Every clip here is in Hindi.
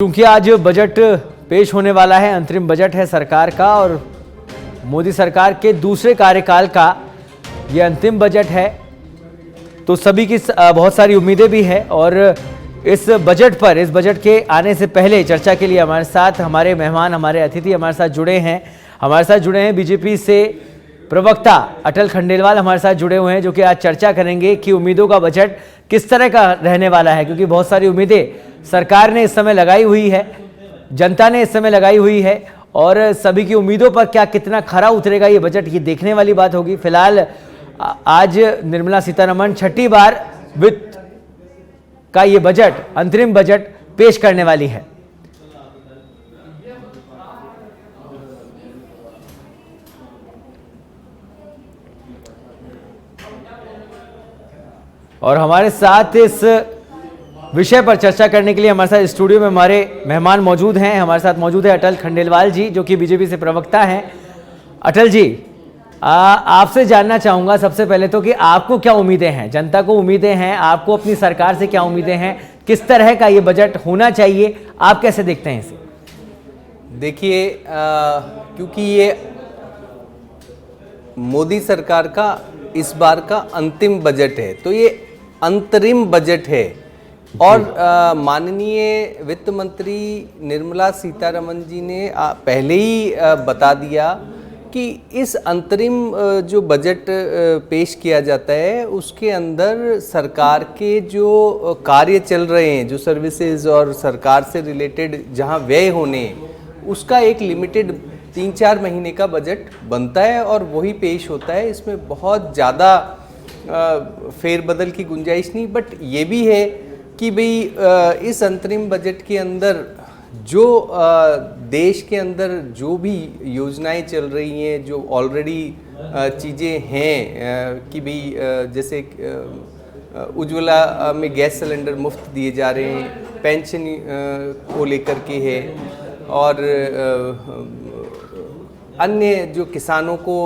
क्योंकि आज बजट पेश होने वाला है, अंतरिम बजट है सरकार का और मोदी सरकार के दूसरे कार्यकाल का ये अंतिम बजट है, तो सभी की बहुत सारी उम्मीदें भी है। और इस बजट पर, इस बजट के आने से पहले चर्चा के लिए हमारे साथ हमारे मेहमान, हमारे अतिथि हमारे साथ जुड़े हैं। बीजेपी से प्रवक्ता अटल खंडेलवाल हमारे साथ जुड़े हुए हैं, जो कि आज चर्चा करेंगे कि उम्मीदों का बजट किस तरह का रहने वाला है। क्योंकि बहुत सारी उम्मीदें सरकार ने इस समय लगाई हुई है, जनता ने इस समय लगाई हुई है, और सभी की उम्मीदों पर क्या कितना खरा उतरेगा ये बजट, ये देखने वाली बात होगी। फिलहाल आज निर्मला सीतारमण छठी बार वित्त का ये बजट, अंतरिम बजट पेश करने वाली है। और हमारे साथ इस विषय पर चर्चा करने के लिए हमारे साथ स्टूडियो में हमारे मेहमान मौजूद हैं। हमारे साथ मौजूद है अटल खंडेलवाल जी, जो कि बीजेपी से प्रवक्ता हैं। अटल जी, आपसे जानना चाहूंगा सबसे पहले तो कि आपको क्या उम्मीदें हैं, जनता को उम्मीदें हैं, आपको अपनी सरकार से क्या उम्मीदें हैं, किस तरह का ये बजट होना चाहिए, आप कैसे देखते हैं इसे? देखिए, क्योंकि ये मोदी सरकार का इस बार का अंतिम बजट है, तो ये अंतरिम बजट है। और माननीय वित्त मंत्री निर्मला सीतारमण जी ने पहले ही बता दिया कि इस अंतरिम जो बजट पेश किया जाता है, उसके अंदर सरकार के जो कार्य चल रहे हैं, जो सर्विसेज और सरकार से रिलेटेड जहां व्यय होने, उसका एक लिमिटेड 3-4 महीने का बजट बनता है और वही पेश होता है। इसमें बहुत ज़्यादा फेरबदल की गुंजाइश नहीं। बट ये भी है कि भाई इस अंतरिम बजट के अंदर जो देश के अंदर जो भी योजनाएं चल रही हैं, जो ऑलरेडी चीज़ें हैं कि भाई जैसे उज्ज्वला में गैस सिलेंडर मुफ्त दिए जा रहे हैं, पेंशन को लेकर के है, और अन्य जो किसानों को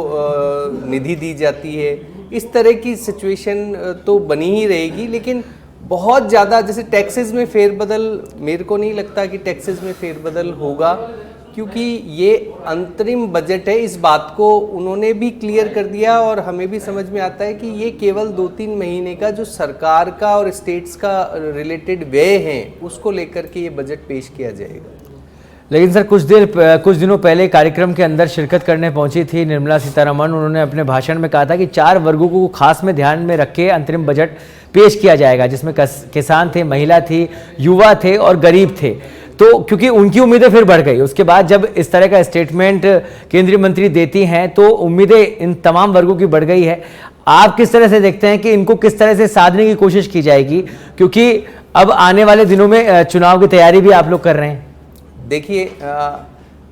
निधि दी जाती है, इस तरह की सिचुएशन तो बनी ही रहेगी। लेकिन बहुत ज़्यादा जैसे टैक्सेस में फेरबदल, मेरे को नहीं लगता कि टैक्सेस में फेरबदल होगा, क्योंकि ये अंतरिम बजट है। इस बात को उन्होंने भी क्लियर कर दिया और हमें भी समझ में आता है कि ये केवल 2-3 महीने का जो सरकार का और स्टेट्स का रिलेटेड व्यय है, उसको लेकर के ये बजट पेश किया जाएगा। लेकिन सर, कुछ दिनों पहले कार्यक्रम के अंदर शिरकत करने पहुंची थी निर्मला सीतारमण। उन्होंने अपने भाषण में कहा था कि 4 वर्गों को खास में ध्यान में रख के अंतरिम बजट पेश किया जाएगा, जिसमें किसान थे, महिला थी, युवा थे और गरीब थे। तो क्योंकि उनकी उम्मीदें फिर बढ़ गई, उसके बाद जब इस तरह का स्टेटमेंट केंद्रीय मंत्री देती हैं तो उम्मीदें इन तमाम वर्गों की बढ़ गई है। आप किस तरह से देखते हैं कि इनको किस तरह से साधने की कोशिश की जाएगी, क्योंकि अब आने वाले दिनों में चुनाव की तैयारी भी आप लोग कर रहे हैं? देखिए,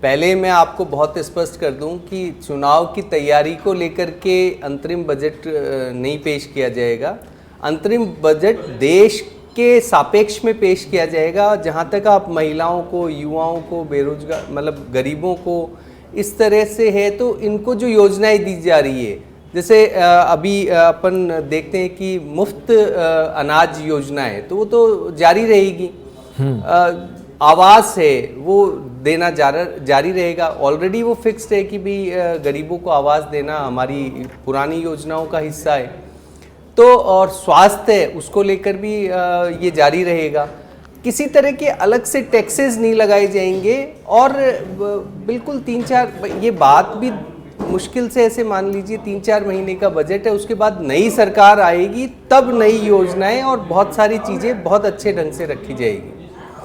पहले मैं आपको बहुत स्पष्ट कर दूं कि चुनाव की तैयारी को लेकर के अंतरिम बजट नहीं पेश किया जाएगा। अंतरिम बजट देश के सापेक्ष में पेश किया जाएगा। जहां तक आप महिलाओं को, युवाओं को, बेरोजगार मतलब गरीबों को इस तरह से है, तो इनको जो योजनाएं दी जा रही है, जैसे अभी अपन देखते हैं कि मुफ्त अनाज योजना है, तो वो तो जारी रहेगी। आवास है वो देना जारी रहेगा। ऑलरेडी वो फिक्स्ड है कि भी गरीबों को आवास देना हमारी पुरानी योजनाओं का हिस्सा है। तो और स्वास्थ्य है, उसको लेकर भी ये जारी रहेगा। किसी तरह के अलग से टैक्सेस नहीं लगाए जाएंगे। और बिल्कुल 3-4, ये बात भी मुश्किल से ऐसे मान लीजिए 3-4 महीने का बजट है, उसके बाद नई सरकार आएगी, तब नई योजनाएं और बहुत सारी चीज़ें बहुत अच्छे ढंग से रखी जाएगी।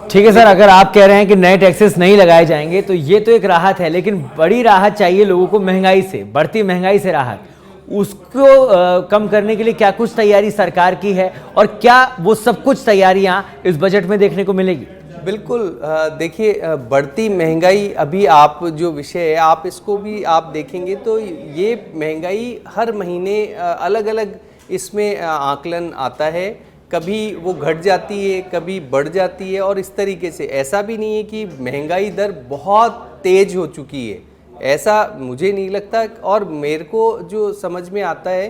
ठीक है सर, अगर आप कह रहे हैं कि नए टैक्सेस नहीं लगाए जाएंगे तो ये तो एक राहत है, लेकिन बड़ी राहत चाहिए लोगों को महंगाई से, बढ़ती महंगाई से राहत। उसको कम करने के लिए क्या कुछ तैयारी सरकार की है, और क्या वो सब कुछ तैयारियां इस बजट में देखने को मिलेगी? बिल्कुल, देखिए, बढ़ती महंगाई, अभी आप जो विषय है आप इसको भी आप देखेंगे तो ये महंगाई हर महीने अलग अलग इसमें आकलन आता है। कभी वो घट जाती है, कभी बढ़ जाती है, और इस तरीके से ऐसा भी नहीं है कि महंगाई दर बहुत तेज हो चुकी है, ऐसा मुझे नहीं लगता। और मेरे को जो समझ में आता है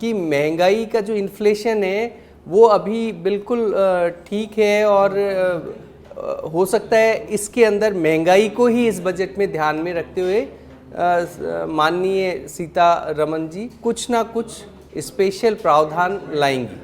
कि महंगाई का जो इन्फ्लेशन है वो अभी बिल्कुल ठीक है और हो सकता है इसके अंदर महंगाई को ही इस बजट में ध्यान में रखते हुए माननीय सीतारमण जी कुछ ना कुछ स्पेशल प्रावधान लाएंगी।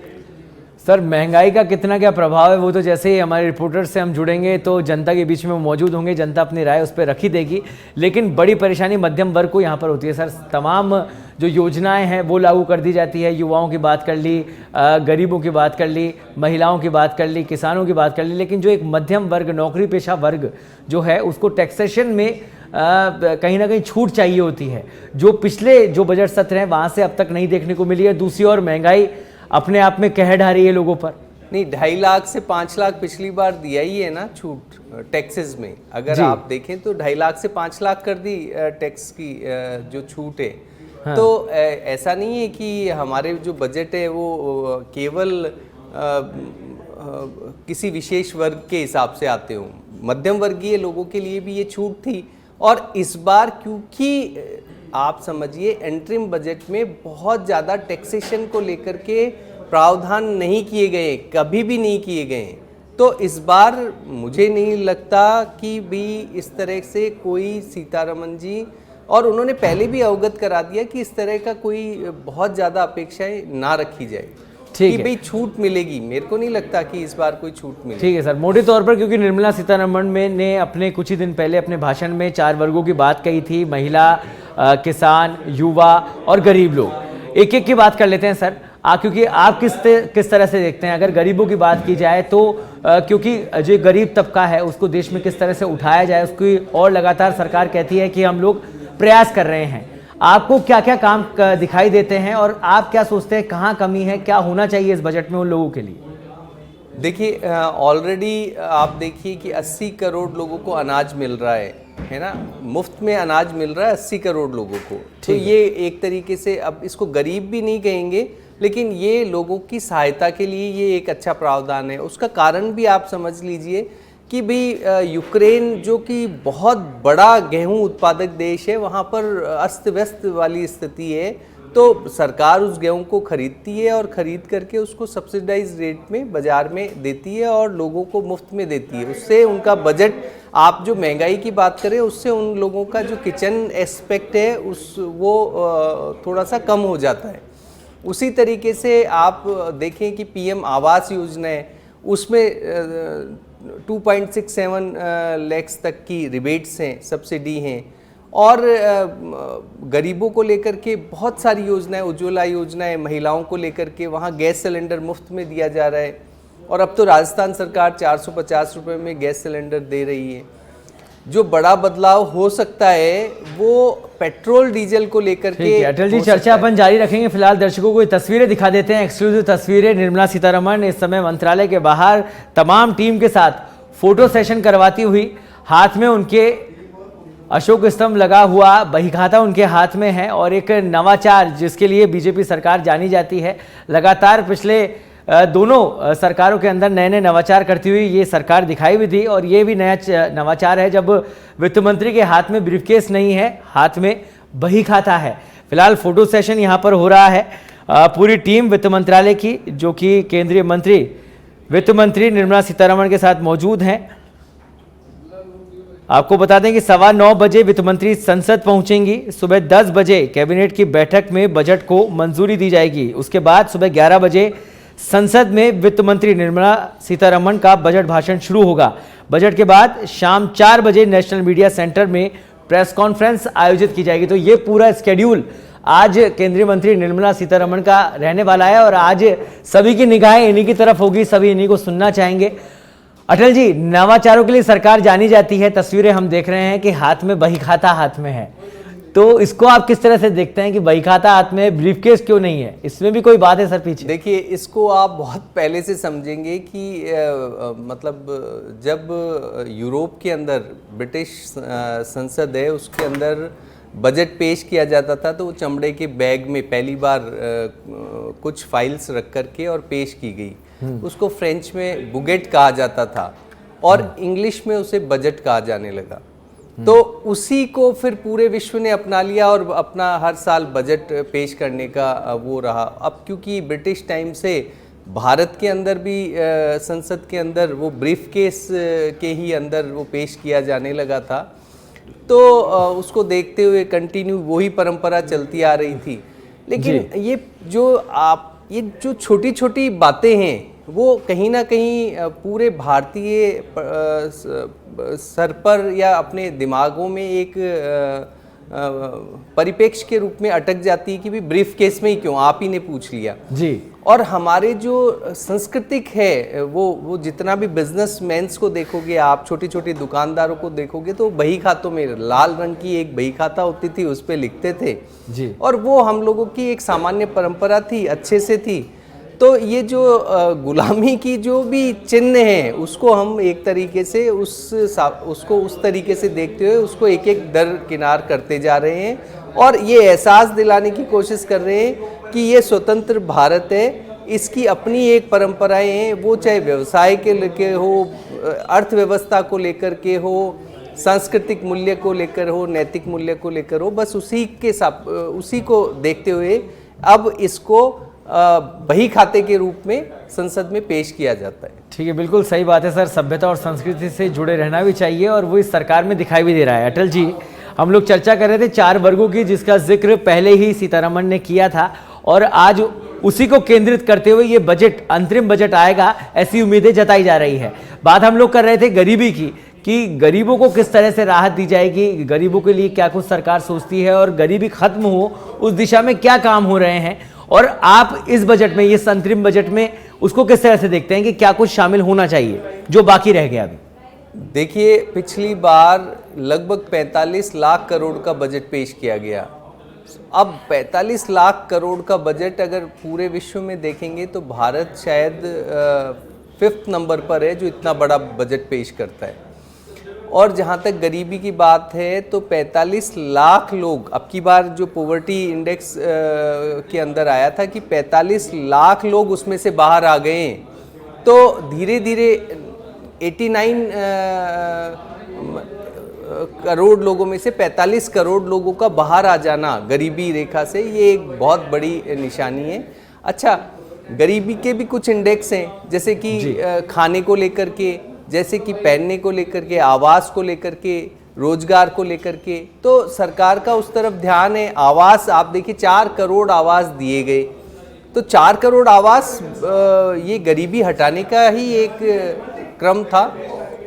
सर महंगाई का कितना क्या प्रभाव है वो तो जैसे ही हमारे रिपोर्टर से हम जुड़ेंगे तो जनता के बीच में मौजूद होंगे, जनता अपनी राय उस पर रख ही देगी। लेकिन बड़ी परेशानी मध्यम वर्ग को यहाँ पर होती है सर। तमाम जो योजनाएं हैं वो लागू कर दी जाती है, युवाओं की बात कर ली, गरीबों की बात कर ली, महिलाओं की बात कर ली, किसानों की बात कर ली, लेकिन जो एक मध्यम वर्ग नौकरी पेशा वर्ग जो है उसको टैक्सेशन में कहीं ना कहीं छूट चाहिए होती है, जो पिछले जो बजट सत्र हैं वहाँ से अब तक नहीं देखने को मिली है। दूसरी ओर महंगाई अपने आप में कहर ढा रही है लोगों पर। नहीं, 2.5 लाख से 5 लाख पिछली बार दिया ही है ना छूट टैक्सेस में। अगर आप देखें तो 2.5 लाख से 5 लाख कर दी टैक्स की जो छूट है। हाँ। तो ऐसा नहीं है कि हमारे जो बजट है वो केवल किसी विशेष वर्ग के हिसाब से आते हों। मध्यम वर्गीय लोगों के लिए भी ये छूट थी। और इस बार क्योंकि आप समझिए एंट्रीम बजट में बहुत ज़्यादा टैक्सेशन को लेकर के प्रावधान नहीं किए गए, कभी भी नहीं किए गए, तो इस बार मुझे नहीं लगता कि भी इस तरह से कोई सीतारमण जी, और उन्होंने पहले भी अवगत करा दिया कि इस तरह का कोई बहुत ज़्यादा अपेक्षाएं ना रखी जाए कि भाई छूट मिलेगी। मेरे को नहीं लगता कि इस बार कोई छूट मिलेगी। ठीक है सर, मोटे तौर पर क्योंकि निर्मला सीतारमण ने अपने कुछ ही दिन पहले अपने भाषण में 4 वर्गों की बात कही थी, महिला, किसान, युवा और गरीब लोग। एक एक की बात कर लेते हैं सर। क्योंकि आप किस तरह से देखते हैं अगर गरीबों की बात की जाए तो क्योंकि जो गरीब तबका है उसको देश में किस तरह से उठाया जाए उसकी और लगातार सरकार कहती है कि हम लोग प्रयास कर रहे हैं। आपको क्या क्या काम दिखाई देते हैं और आप क्या सोचते हैं कहाँ कमी है, क्या होना चाहिए इस बजट में उन लोगों के लिए? देखिए, ऑलरेडी आप देखिए कि 80 करोड़ लोगों को अनाज मिल रहा है ना, मुफ्त में अनाज मिल रहा है 80 करोड़ लोगों को। तो ये एक तरीके से, अब इसको गरीब भी नहीं कहेंगे, लेकिन ये लोगों की सहायता के लिए ये एक अच्छा प्रावधान है। उसका कारण भी आप समझ लीजिए कि भाई यूक्रेन जो कि बहुत बड़ा गेहूं उत्पादक देश है, वहाँ पर अस्त व्यस्त वाली स्थिति है, तो सरकार उस गेहूं को खरीदती है और ख़रीद करके उसको सब्सिडाइज रेट में बाज़ार में देती है और लोगों को मुफ्त में देती है। उससे उनका बजट, आप जो महंगाई की बात करें, उससे उन लोगों का जो किचन एस्पेक्ट है वो थोड़ा सा कम हो जाता है। उसी तरीके से आप देखें कि पीएम आवास योजना है, उसमें 2.67 लाख तक की रिबेट्स हैं, सब्सिडी हैं, और गरीबों को लेकर के बहुत सारी योजनाएं, उज्ज्वला योजना है, महिलाओं को लेकर के वहाँ गैस सिलेंडर मुफ्त में दिया जा रहा है। और अब तो राजस्थान सरकार 450 रुपये में गैस सिलेंडर दे रही है। जो बड़ा बदलाव हो सकता है वो पेट्रोल डीजल को लेकर के। अटल जी, चर्चा अपन जारी रखेंगे। फिलहाल दर्शकों को ये तस्वीरें दिखा देते हैं, एक्सक्लूसिव तस्वीरें। निर्मला सीतारमण इस समय मंत्रालय के बाहर तमाम टीम के साथ फोटो सेशन करवाती हुई, हाथ में उनके अशोक स्तंभ लगा हुआ बहीखाता उनके हाथ में है, और एक नवाचार जिसके लिए बीजेपी सरकार जानी जाती है, लगातार पिछले दोनों सरकारों के अंदर नए नए नवाचार करती हुई ये सरकार दिखाई भी दी। और ये भी नया नवाचार है जब वित्त मंत्री के हाथ में ब्रीफकेस नहीं है, हाथ में बही खाता है। फिलहाल फोटो सेशन यहाँ पर हो रहा है। पूरी टीम वित्त मंत्रालय की, जो कि केंद्रीय मंत्री वित्त मंत्री निर्मला सीतारमण के साथ मौजूद हैं। आपको बता दें कि 9:15 बजे वित्त मंत्री संसद पहुंचेंगी। सुबह 10 बजे कैबिनेट की बैठक में बजट को मंजूरी दी जाएगी। उसके बाद सुबह 11 बजे संसद में वित्त मंत्री निर्मला सीतारमण का बजट भाषण शुरू होगा। बजट के बाद शाम 4 बजे नेशनल मीडिया सेंटर में प्रेस कॉन्फ्रेंस आयोजित की जाएगी। तो ये पूरा स्केड्यूल आज केंद्रीय मंत्री निर्मला सीतारमण का रहने वाला है और आज सभी की निगाहें इन्हीं की तरफ होगी, सभी इन्हीं को सुनना चाहेंगे। अटल जी, नवाचारों के लिए सरकार जानी जाती है। तस्वीरें हम देख रहे हैं कि हाथ में बहीखाता हाथ में है, तो इसको आप किस तरह से देखते हैं कि बहीखाता हाथ में, ब्रीफकेस क्यों नहीं है? इसमें भी कोई बात है सर पीछे? देखिए, इसको आप बहुत पहले से समझेंगे कि मतलब जब यूरोप के अंदर ब्रिटिश संसद है, उसके अंदर बजट पेश किया जाता था तो वो चमड़े के बैग में पहली बार कुछ फाइल्स रख करके और पेश की गई। उसको फ्रेंच में बुगेट कहा जाता था और इंग्लिश में उसे बजट कहा जाने लगा। तो उसी को फिर पूरे विश्व ने अपना लिया और अपना हर साल बजट पेश करने का वो रहा। अब क्योंकि ब्रिटिश टाइम से भारत के अंदर भी संसद के अंदर वो ब्रीफ केस के ही अंदर वो पेश किया जाने लगा था। तो उसको देखते हुए कंटिन्यू वही परंपरा चलती आ रही थी। लेकिन ये जो छोटी छोटी बातें हैं वो कहीं ना कहीं पूरे भारतीय सर पर या अपने दिमागों में एक परिप्रेक्ष्य के रूप में अटक जाती है कि भी ब्रीफ केस में ही क्यों, आप ही ने पूछ लिया जी। और हमारे जो सांस्कृतिक है वो जितना भी बिजनेसमैन्स को देखोगे आप, छोटी छोटी दुकानदारों को देखोगे तो बही खातों में लाल रंग की एक बही खाता होती थी, उस पे लिखते थे जी। और वो हम लोगों की एक सामान्य परंपरा थी, अच्छे से थी। तो ये जो गुलामी की जो भी चिन्ह है उसको हम एक तरीके से उसको उस तरीके से देखते हुए उसको एक एक दरकिनार करते जा रहे हैं और ये एहसास दिलाने की कोशिश कर रहे हैं कि ये स्वतंत्र भारत है, इसकी अपनी एक परंपराएं हैं, वो चाहे व्यवसाय के लेके हो, अर्थव्यवस्था को लेकर के हो, सांस्कृतिक मूल्य को लेकर हो, नैतिक मूल्य को लेकर हो, बस उसी को देखते हुए अब इसको बही खाते के रूप में संसद में पेश किया जाता है। ठीक है, बिल्कुल सही बात है सर। सभ्यता और संस्कृति से जुड़े रहना भी चाहिए और वो इस सरकार में दिखाई भी दे रहा है। अटल जी, हम लोग चर्चा कर रहे थे 4 वर्गों की, जिसका जिक्र पहले ही सीतारमण ने किया था और आज उसी को केंद्रित करते हुए ये बजट, अंतरिम बजट आएगा, ऐसी उम्मीदें जताई जा रही है। बात हम लोग कर रहे थे गरीबी की, कि गरीबों को किस तरह से राहत दी जाएगी, गरीबों के लिए क्या कुछ सरकार सोचती है और गरीबी खत्म हो उस दिशा में क्या काम हो रहे हैं, और आप इस बजट में, इस अंतरिम बजट में उसको किस तरह से देखते हैं कि क्या कुछ शामिल होना चाहिए जो बाकी रह गया अभी? देखिए, पिछली बार लगभग 45 लाख करोड़ का बजट पेश किया गया। अब 45 लाख करोड़ का बजट अगर पूरे विश्व में देखेंगे तो भारत शायद 5th नंबर पर है जो इतना बड़ा बजट पेश करता है। और जहाँ तक गरीबी की बात है तो 45 लाख लोग, अब की बार जो पॉवर्टी इंडेक्स के अंदर आया था कि 45 लाख लोग उसमें से बाहर आ गए हैं। तो धीरे धीरे 89 करोड़ लोगों में से 45 करोड़ लोगों का बाहर आ जाना गरीबी रेखा से, ये एक बहुत बड़ी निशानी है। अच्छा, गरीबी के भी कुछ इंडेक्स हैं, जैसे कि खाने को लेकर के, जैसे कि पहनने को लेकर के, आवास को लेकर के, रोजगार को लेकर के। तो सरकार का उस तरफ ध्यान है। आवास आप देखिए, 4 करोड़ आवास दिए गए। तो 4 करोड़ आवास ये गरीबी हटाने का ही एक क्रम था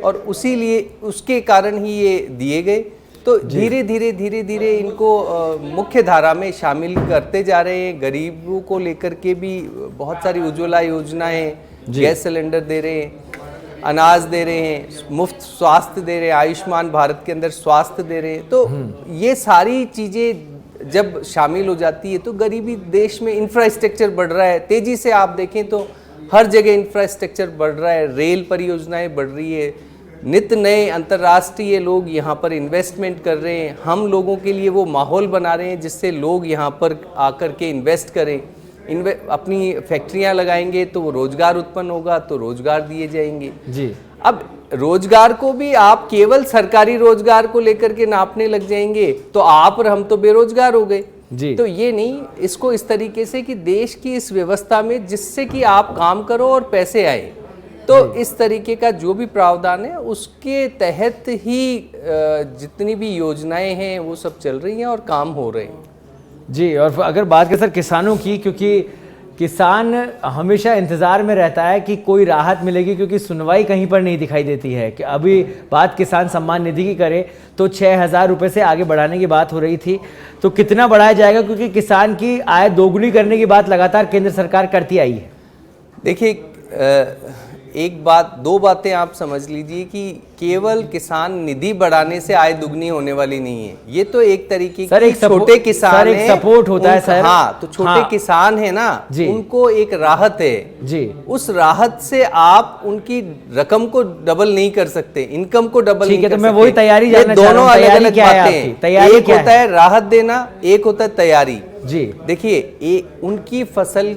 और उसके कारण ही ये दिए गए। तो धीरे धीरे इनको मुख्य धारा में शामिल करते जा रहे हैं। गरीबों को लेकर के भी बहुत सारी उज्ज्वला योजनाएं, गैस सिलेंडर दे रहे हैं, अनाज दे रहे हैं, मुफ्त स्वास्थ्य दे रहे हैं, आयुष्मान भारत के अंदर स्वास्थ्य दे रहे हैं। तो ये सारी चीज़ें जब शामिल हो जाती है तो गरीबी देश में, इंफ्रास्ट्रक्चर बढ़ रहा है तेज़ी से। आप देखें तो हर जगह इंफ्रास्ट्रक्चर बढ़ रहा है, रेल परियोजनाएं बढ़ रही है, नित्य नए अंतर्राष्ट्रीय लोग यहाँ पर इन्वेस्टमेंट कर रहे हैं। हम लोगों के लिए वो माहौल बना रहे हैं जिससे लोग यहाँ पर आकर के इन्वेस्ट करें, अपनी फैक्ट्रियां लगाएंगे तो वो रोजगार उत्पन्न होगा, तो रोजगार दिए जाएंगे जी। अब रोजगार को भी आप केवल सरकारी रोजगार को लेकर के नापने लग जाएंगे तो आप और हम तो बेरोजगार हो गए जी। तो ये नहीं, इसको इस तरीके से कि देश की इस व्यवस्था में जिससे कि आप काम करो और पैसे आए, तो इस तरीके का जो भी प्रावधान है उसके तहत ही जितनी भी योजनाएं हैं वो सब चल रही हैं और काम हो रहे हैं जी। और अगर बात करें सर किसानों की, क्योंकि किसान हमेशा इंतज़ार में रहता है कि कोई राहत मिलेगी, क्योंकि सुनवाई कहीं पर नहीं दिखाई देती है। कि अभी बात किसान सम्मान निधि की करें तो 6,000 रुपये से आगे बढ़ाने की बात हो रही थी, तो कितना बढ़ाया जाएगा? क्योंकि किसान की आय दोगुनी करने की बात लगातार केंद्र सरकार करती आई है। देखिए, एक बात, 2 बातें आप समझ लीजिए कि केवल किसान निधि बढ़ाने से आय दुगनी होने वाली नहीं है। ये तो एक तरीके की छोटे किसान एक सपोर्ट होता है सर। हाँ, तो छोटे किसान है ना, उनको एक राहत है जी। उस राहत से आप उनकी रकम को डबल नहीं कर सकते, इनकम को डबल नहीं कर सकते। तो मैं वही तैयारी जानना चाह रहा हूं, दोनों अलग अलग बातें हैं। तैयारी एक होता है राहत देना, एक होता है तैयारी जी। देखिए, उनकी फसल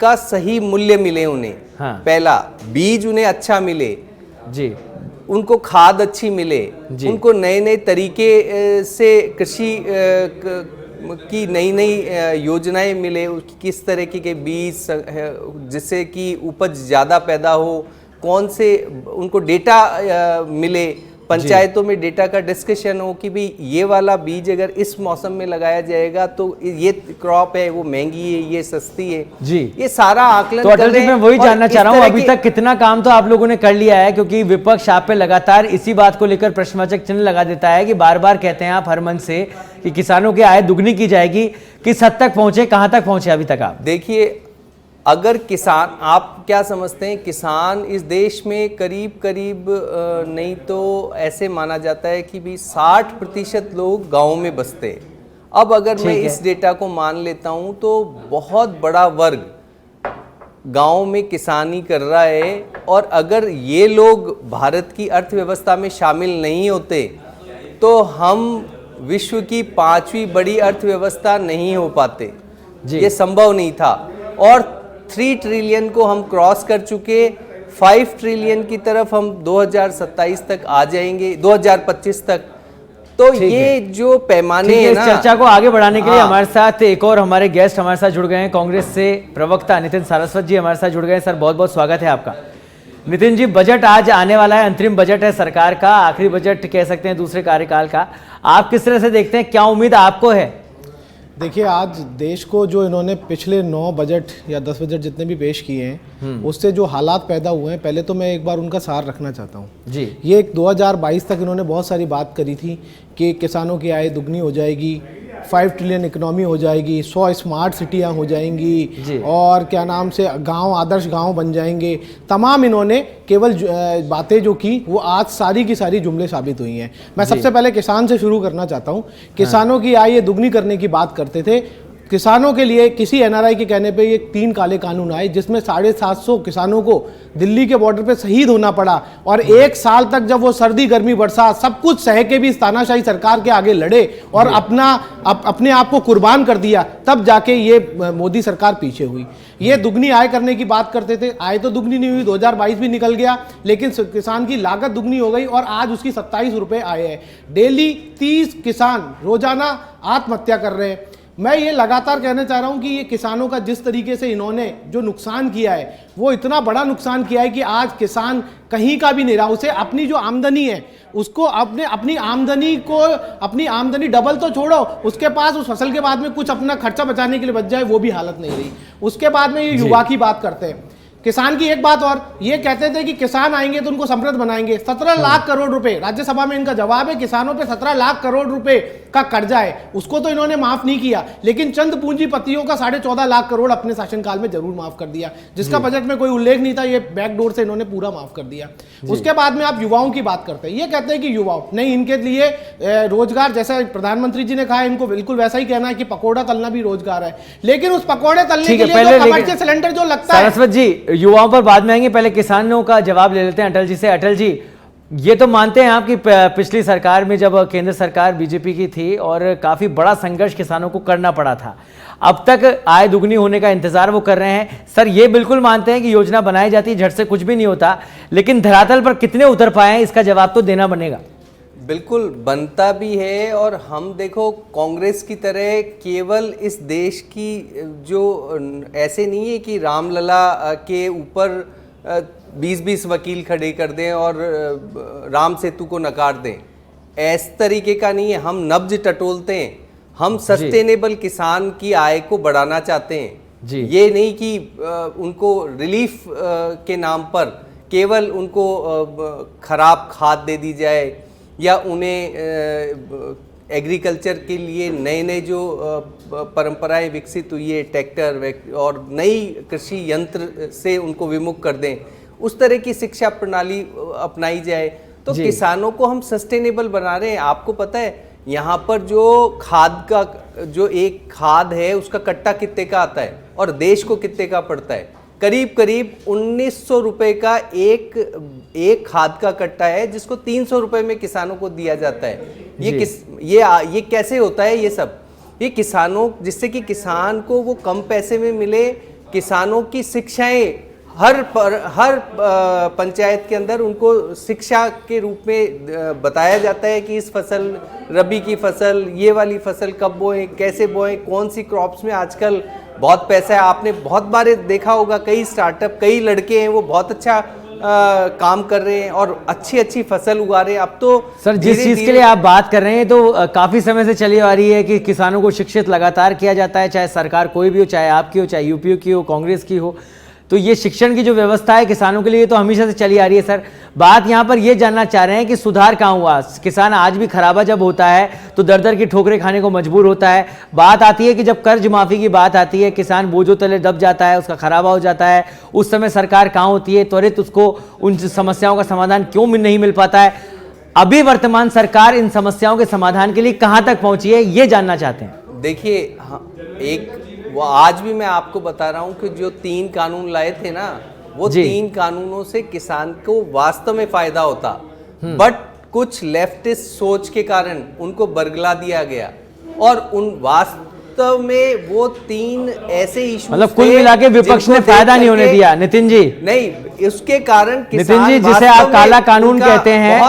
का सही मूल्य मिले उन्हें। हाँ। पहला, बीज उन्हें अच्छा मिले जी, उनको खाद अच्छी मिले, उनको नए नए तरीके से कृषि की नई नई योजनाएं मिले, किस तरह के बीज जिससे कि उपज ज़्यादा पैदा हो, कौन से उनको डेटा मिले, पंचायतों में डेटा का डिस्कशन हो कि भाई ये वाला बीज अगर इस मौसम में लगाया जाएगा तो ये क्रॉप है वो महंगी है, ये सस्ती है जी, ये सारा आकलन तो अटल जी मैं वही जानना चाह रहा हूँ, अभी तक कितना काम तो आप लोगों ने कर लिया है? क्योंकि विपक्ष आप पे लगातार इसी बात को लेकर प्रश्नवाचक चिन्ह लगा देता है कि बार बार कहते हैं आप हर मन से कि किसानों की आय दुगनी की जाएगी। किस हद तक पहुंचे, कहां तक पहुंचे अभी तक आप? देखिए, अगर किसान, आप क्या समझते हैं, किसान इस देश में करीब करीब नहीं तो ऐसे माना जाता है कि भी 60% लोग गाँव में बसते हैं। अब अगर मैं इस डेटा को मान लेता हूं तो बहुत बड़ा वर्ग गाँव में किसानी कर रहा है, और अगर ये लोग भारत की अर्थव्यवस्था में शामिल नहीं होते तो हम विश्व की 5वीं बड़ी अर्थव्यवस्था नहीं हो पाते। ये संभव नहीं था, और 3 ट्रिलियन को हम क्रॉस कर चुके, 5 ट्रिलियन की तरफ हम 2027 तक आ जाएंगे, 2025 तक। तो ये जो पैमाने हैं ना, चर्चा को आगे बढ़ाने के लिए हमारे साथ एक और हमारे गेस्ट हमारे साथ जुड़ गए हैं। कांग्रेस से प्रवक्ता नितिन सारस्वत जी हमारे साथ जुड़ गए हैं। सर बहुत बहुत स्वागत है आपका। नितिन जी, बजट आज आने वाला है, अंतरिम बजट है सरकार का, आखिरी बजट कह सकते हैं दूसरे कार्यकाल का। आप किस तरह से देखते हैं, क्या उम्मीद आपको है? देखिए, आज देश को जो इन्होंने पिछले 9 बजट या 10 बजट जितने भी पेश किए हैं उससे जो हालात पैदा हुए हैं, पहले तो मैं एक बार उनका सार रखना चाहता हूँ जी। ये 2022 तक इन्होंने बहुत सारी बात करी थी कि किसानों की आय दुगनी हो जाएगी, 5 ट्रिलियन इकोनॉमी हो जाएगी, 100 स्मार्ट सिटियाँ हो जाएंगी, और क्या नाम से गांव आदर्श गांव बन जाएंगे। तमाम इन्होंने केवल बातें जो की वो आज सारी की सारी जुमले साबित हुई हैं। मैं सबसे पहले किसान से शुरू करना चाहता हूँ। किसानों की आय ये दुगनी करने की बात करते थे। किसानों के लिए किसी एनआरआई के कहने पे ये 3 काले कानून आए, जिसमें 750 किसानों को दिल्ली के बॉर्डर पे शहीद होना पड़ा, और 1 साल तक जब वो सर्दी गर्मी बरसात सब कुछ सह के भी इस तानाशाही सरकार के आगे लड़े और अपने आप को कुर्बान कर दिया, तब जाके ये मोदी सरकार पीछे हुई। ये दुगनी आय करने की बात करते थे, आय तो दुगनी नहीं हुई, 2022 भी निकल गया, लेकिन किसान की लागत दुगनी हो गई और आज उसकी 27 रुपये आय है। डेली 30 किसान रोजाना आत्महत्या कर रहे हैं। मैं ये लगातार कहना चाह रहा हूं कि ये किसानों का जिस तरीके से इन्होंने जो नुकसान किया है वो इतना बड़ा नुकसान किया है कि आज किसान कहीं का भी नहीं रहा। उसे अपनी जो आमदनी है उसको अपनी आमदनी डबल तो छोड़ो, उसके पास उस फसल के बाद में कुछ अपना खर्चा बचाने के लिए बच जाए वो भी हालत नहीं रही। उसके बाद में ये युवा की बात करते हैं। किसान की एक बात और, ये कहते थे कि किसान आएंगे तो उनको समृद्ध बनाएंगे। 17 लाख करोड़ रुपए, राज्यसभा में इनका जवाब है, किसानों पे 17 लाख करोड़ रुपए का कर्जा है, उसको तो इन्होंने माफ नहीं किया, लेकिन चंद पूंजीपतियों का 14.5 लाख करोड़ अपने शासनकाल में जरूर माफ कर दिया, जिसका बजट में कोई उल्लेख नहीं था। ये बैकडोर से इन्होंने पूरा माफ कर दिया। उसके बाद में आप युवाओं की बात करते हैं। ये कहते हैं कि युवाओं नहीं, इनके लिए रोजगार, जैसा प्रधानमंत्री जी ने कहा, इनको बिल्कुल वैसा ही कहना है कि पकौड़ा तलना भी रोजगार है, लेकिन उस पकौड़े तलने के लिए कमर्शियल सिलेंडर जो लगता है। सरस्वत जी, युवाओं पर बाद में आएंगे, पहले किसानों का जवाब ले लेते हैं अटल जी से। अटल जी, ये तो मानते हैं आप कि पिछली सरकार में जब केंद्र सरकार बीजेपी की थी और काफी बड़ा संघर्ष किसानों को करना पड़ा था, अब तक आय दुगनी होने का इंतजार वो कर रहे हैं। सर ये बिल्कुल मानते हैं कि योजना बनाई जाती है, झट से कुछ भी नहीं होता, लेकिन धरातल पर कितने उतर पाए हैं, इसका जवाब तो देना बनेगा। बिल्कुल बनता भी है, और हम देखो कांग्रेस की तरह केवल इस देश की जो ऐसे नहीं है कि रामलला के ऊपर 20-20 वकील खड़े कर दें और राम सेतु को नकार दें, इस तरीके का नहीं है। हम नब्ज टटोलते हैं, हम सस्टेनेबल किसान की आय को बढ़ाना चाहते हैं जी। ये नहीं कि उनको रिलीफ के नाम पर केवल उनको खराब खाद दे दी जाए, या उन्हें एग्रीकल्चर के लिए नए नए जो परंपराएं विकसित हुई है, ट्रैक्टर और नई कृषि यंत्र से उनको विमुख कर दें, उस तरह की शिक्षा प्रणाली अपनाई जाए, तो किसानों को हम सस्टेनेबल बना रहे हैं। आपको पता है यहाँ पर जो खाद का जो एक खाद है उसका कट्टा कितने का आता है और देश को कितने का पड़ता है? करीब करीब 1900 रुपए का एक खाद का कट्टा है, जिसको 300 रुपए में किसानों को दिया जाता है। ये कैसे होता है? ये सब ये किसानों, जिससे कि किसान को वो कम पैसे में मिले, किसानों की शिक्षाएं हर पंचायत के अंदर उनको शिक्षा के रूप में बताया जाता है कि इस फसल, रबी की फसल, ये वाली फसल कब बोएं, कैसे बोएं, कौन सी क्रॉप्स में आजकल बहुत पैसा है। आपने बहुत बार देखा होगा, कई स्टार्टअप, कई लड़के हैं वो बहुत अच्छा काम कर रहे हैं और अच्छी अच्छी फसल उगा रहे हैं। अब तो सर जिस चीज के लिए आप बात कर रहे हैं तो काफी समय से चली आ रही है कि किसानों को शिक्षित लगातार किया जाता है, चाहे सरकार कोई भी हो, चाहे आपकी हो, चाहे यूपी की हो, कांग्रेस की हो। तो ये शिक्षण की जो व्यवस्था है किसानों के लिए तो हमेशा से चली आ रही है। सर बात यहाँ पर ये जानना चाह रहे हैं कि सुधार कहाँ हुआ। किसान आज भी खराबा जब होता है तो दर दर की ठोकरें खाने को मजबूर होता है। बात आती है कि जब कर्ज माफी की बात आती है, किसान बोझों तले दब जाता है, उसका खराबा हो जाता है, उस समय सरकार कहाँ होती है, त्वरित उसको उन समस्याओं का समाधान क्यों नहीं मिल पाता है। अभी वर्तमान सरकार इन समस्याओं के समाधान के लिए कहाँ तक पहुंची है, ये जानना चाहते हैं। देखिए एक वो आज भी मैं आपको बता रहा हूं कि जो 3 कानून लाए थे ना, वो 3 कानूनों से किसान को वास्तव में फायदा होता, बट कुछ लेफ्टिस्ट सोच के कारण उनको बरगला दिया गया और उन वास्तव में वो 3 ऐसे इशू, मतलब कुल मिला के विपक्ष ने फायदा नहीं होने दिया। नितिन जी नहीं, उसके कारण नितिन जी जिसे आप काला कानून कहते हैं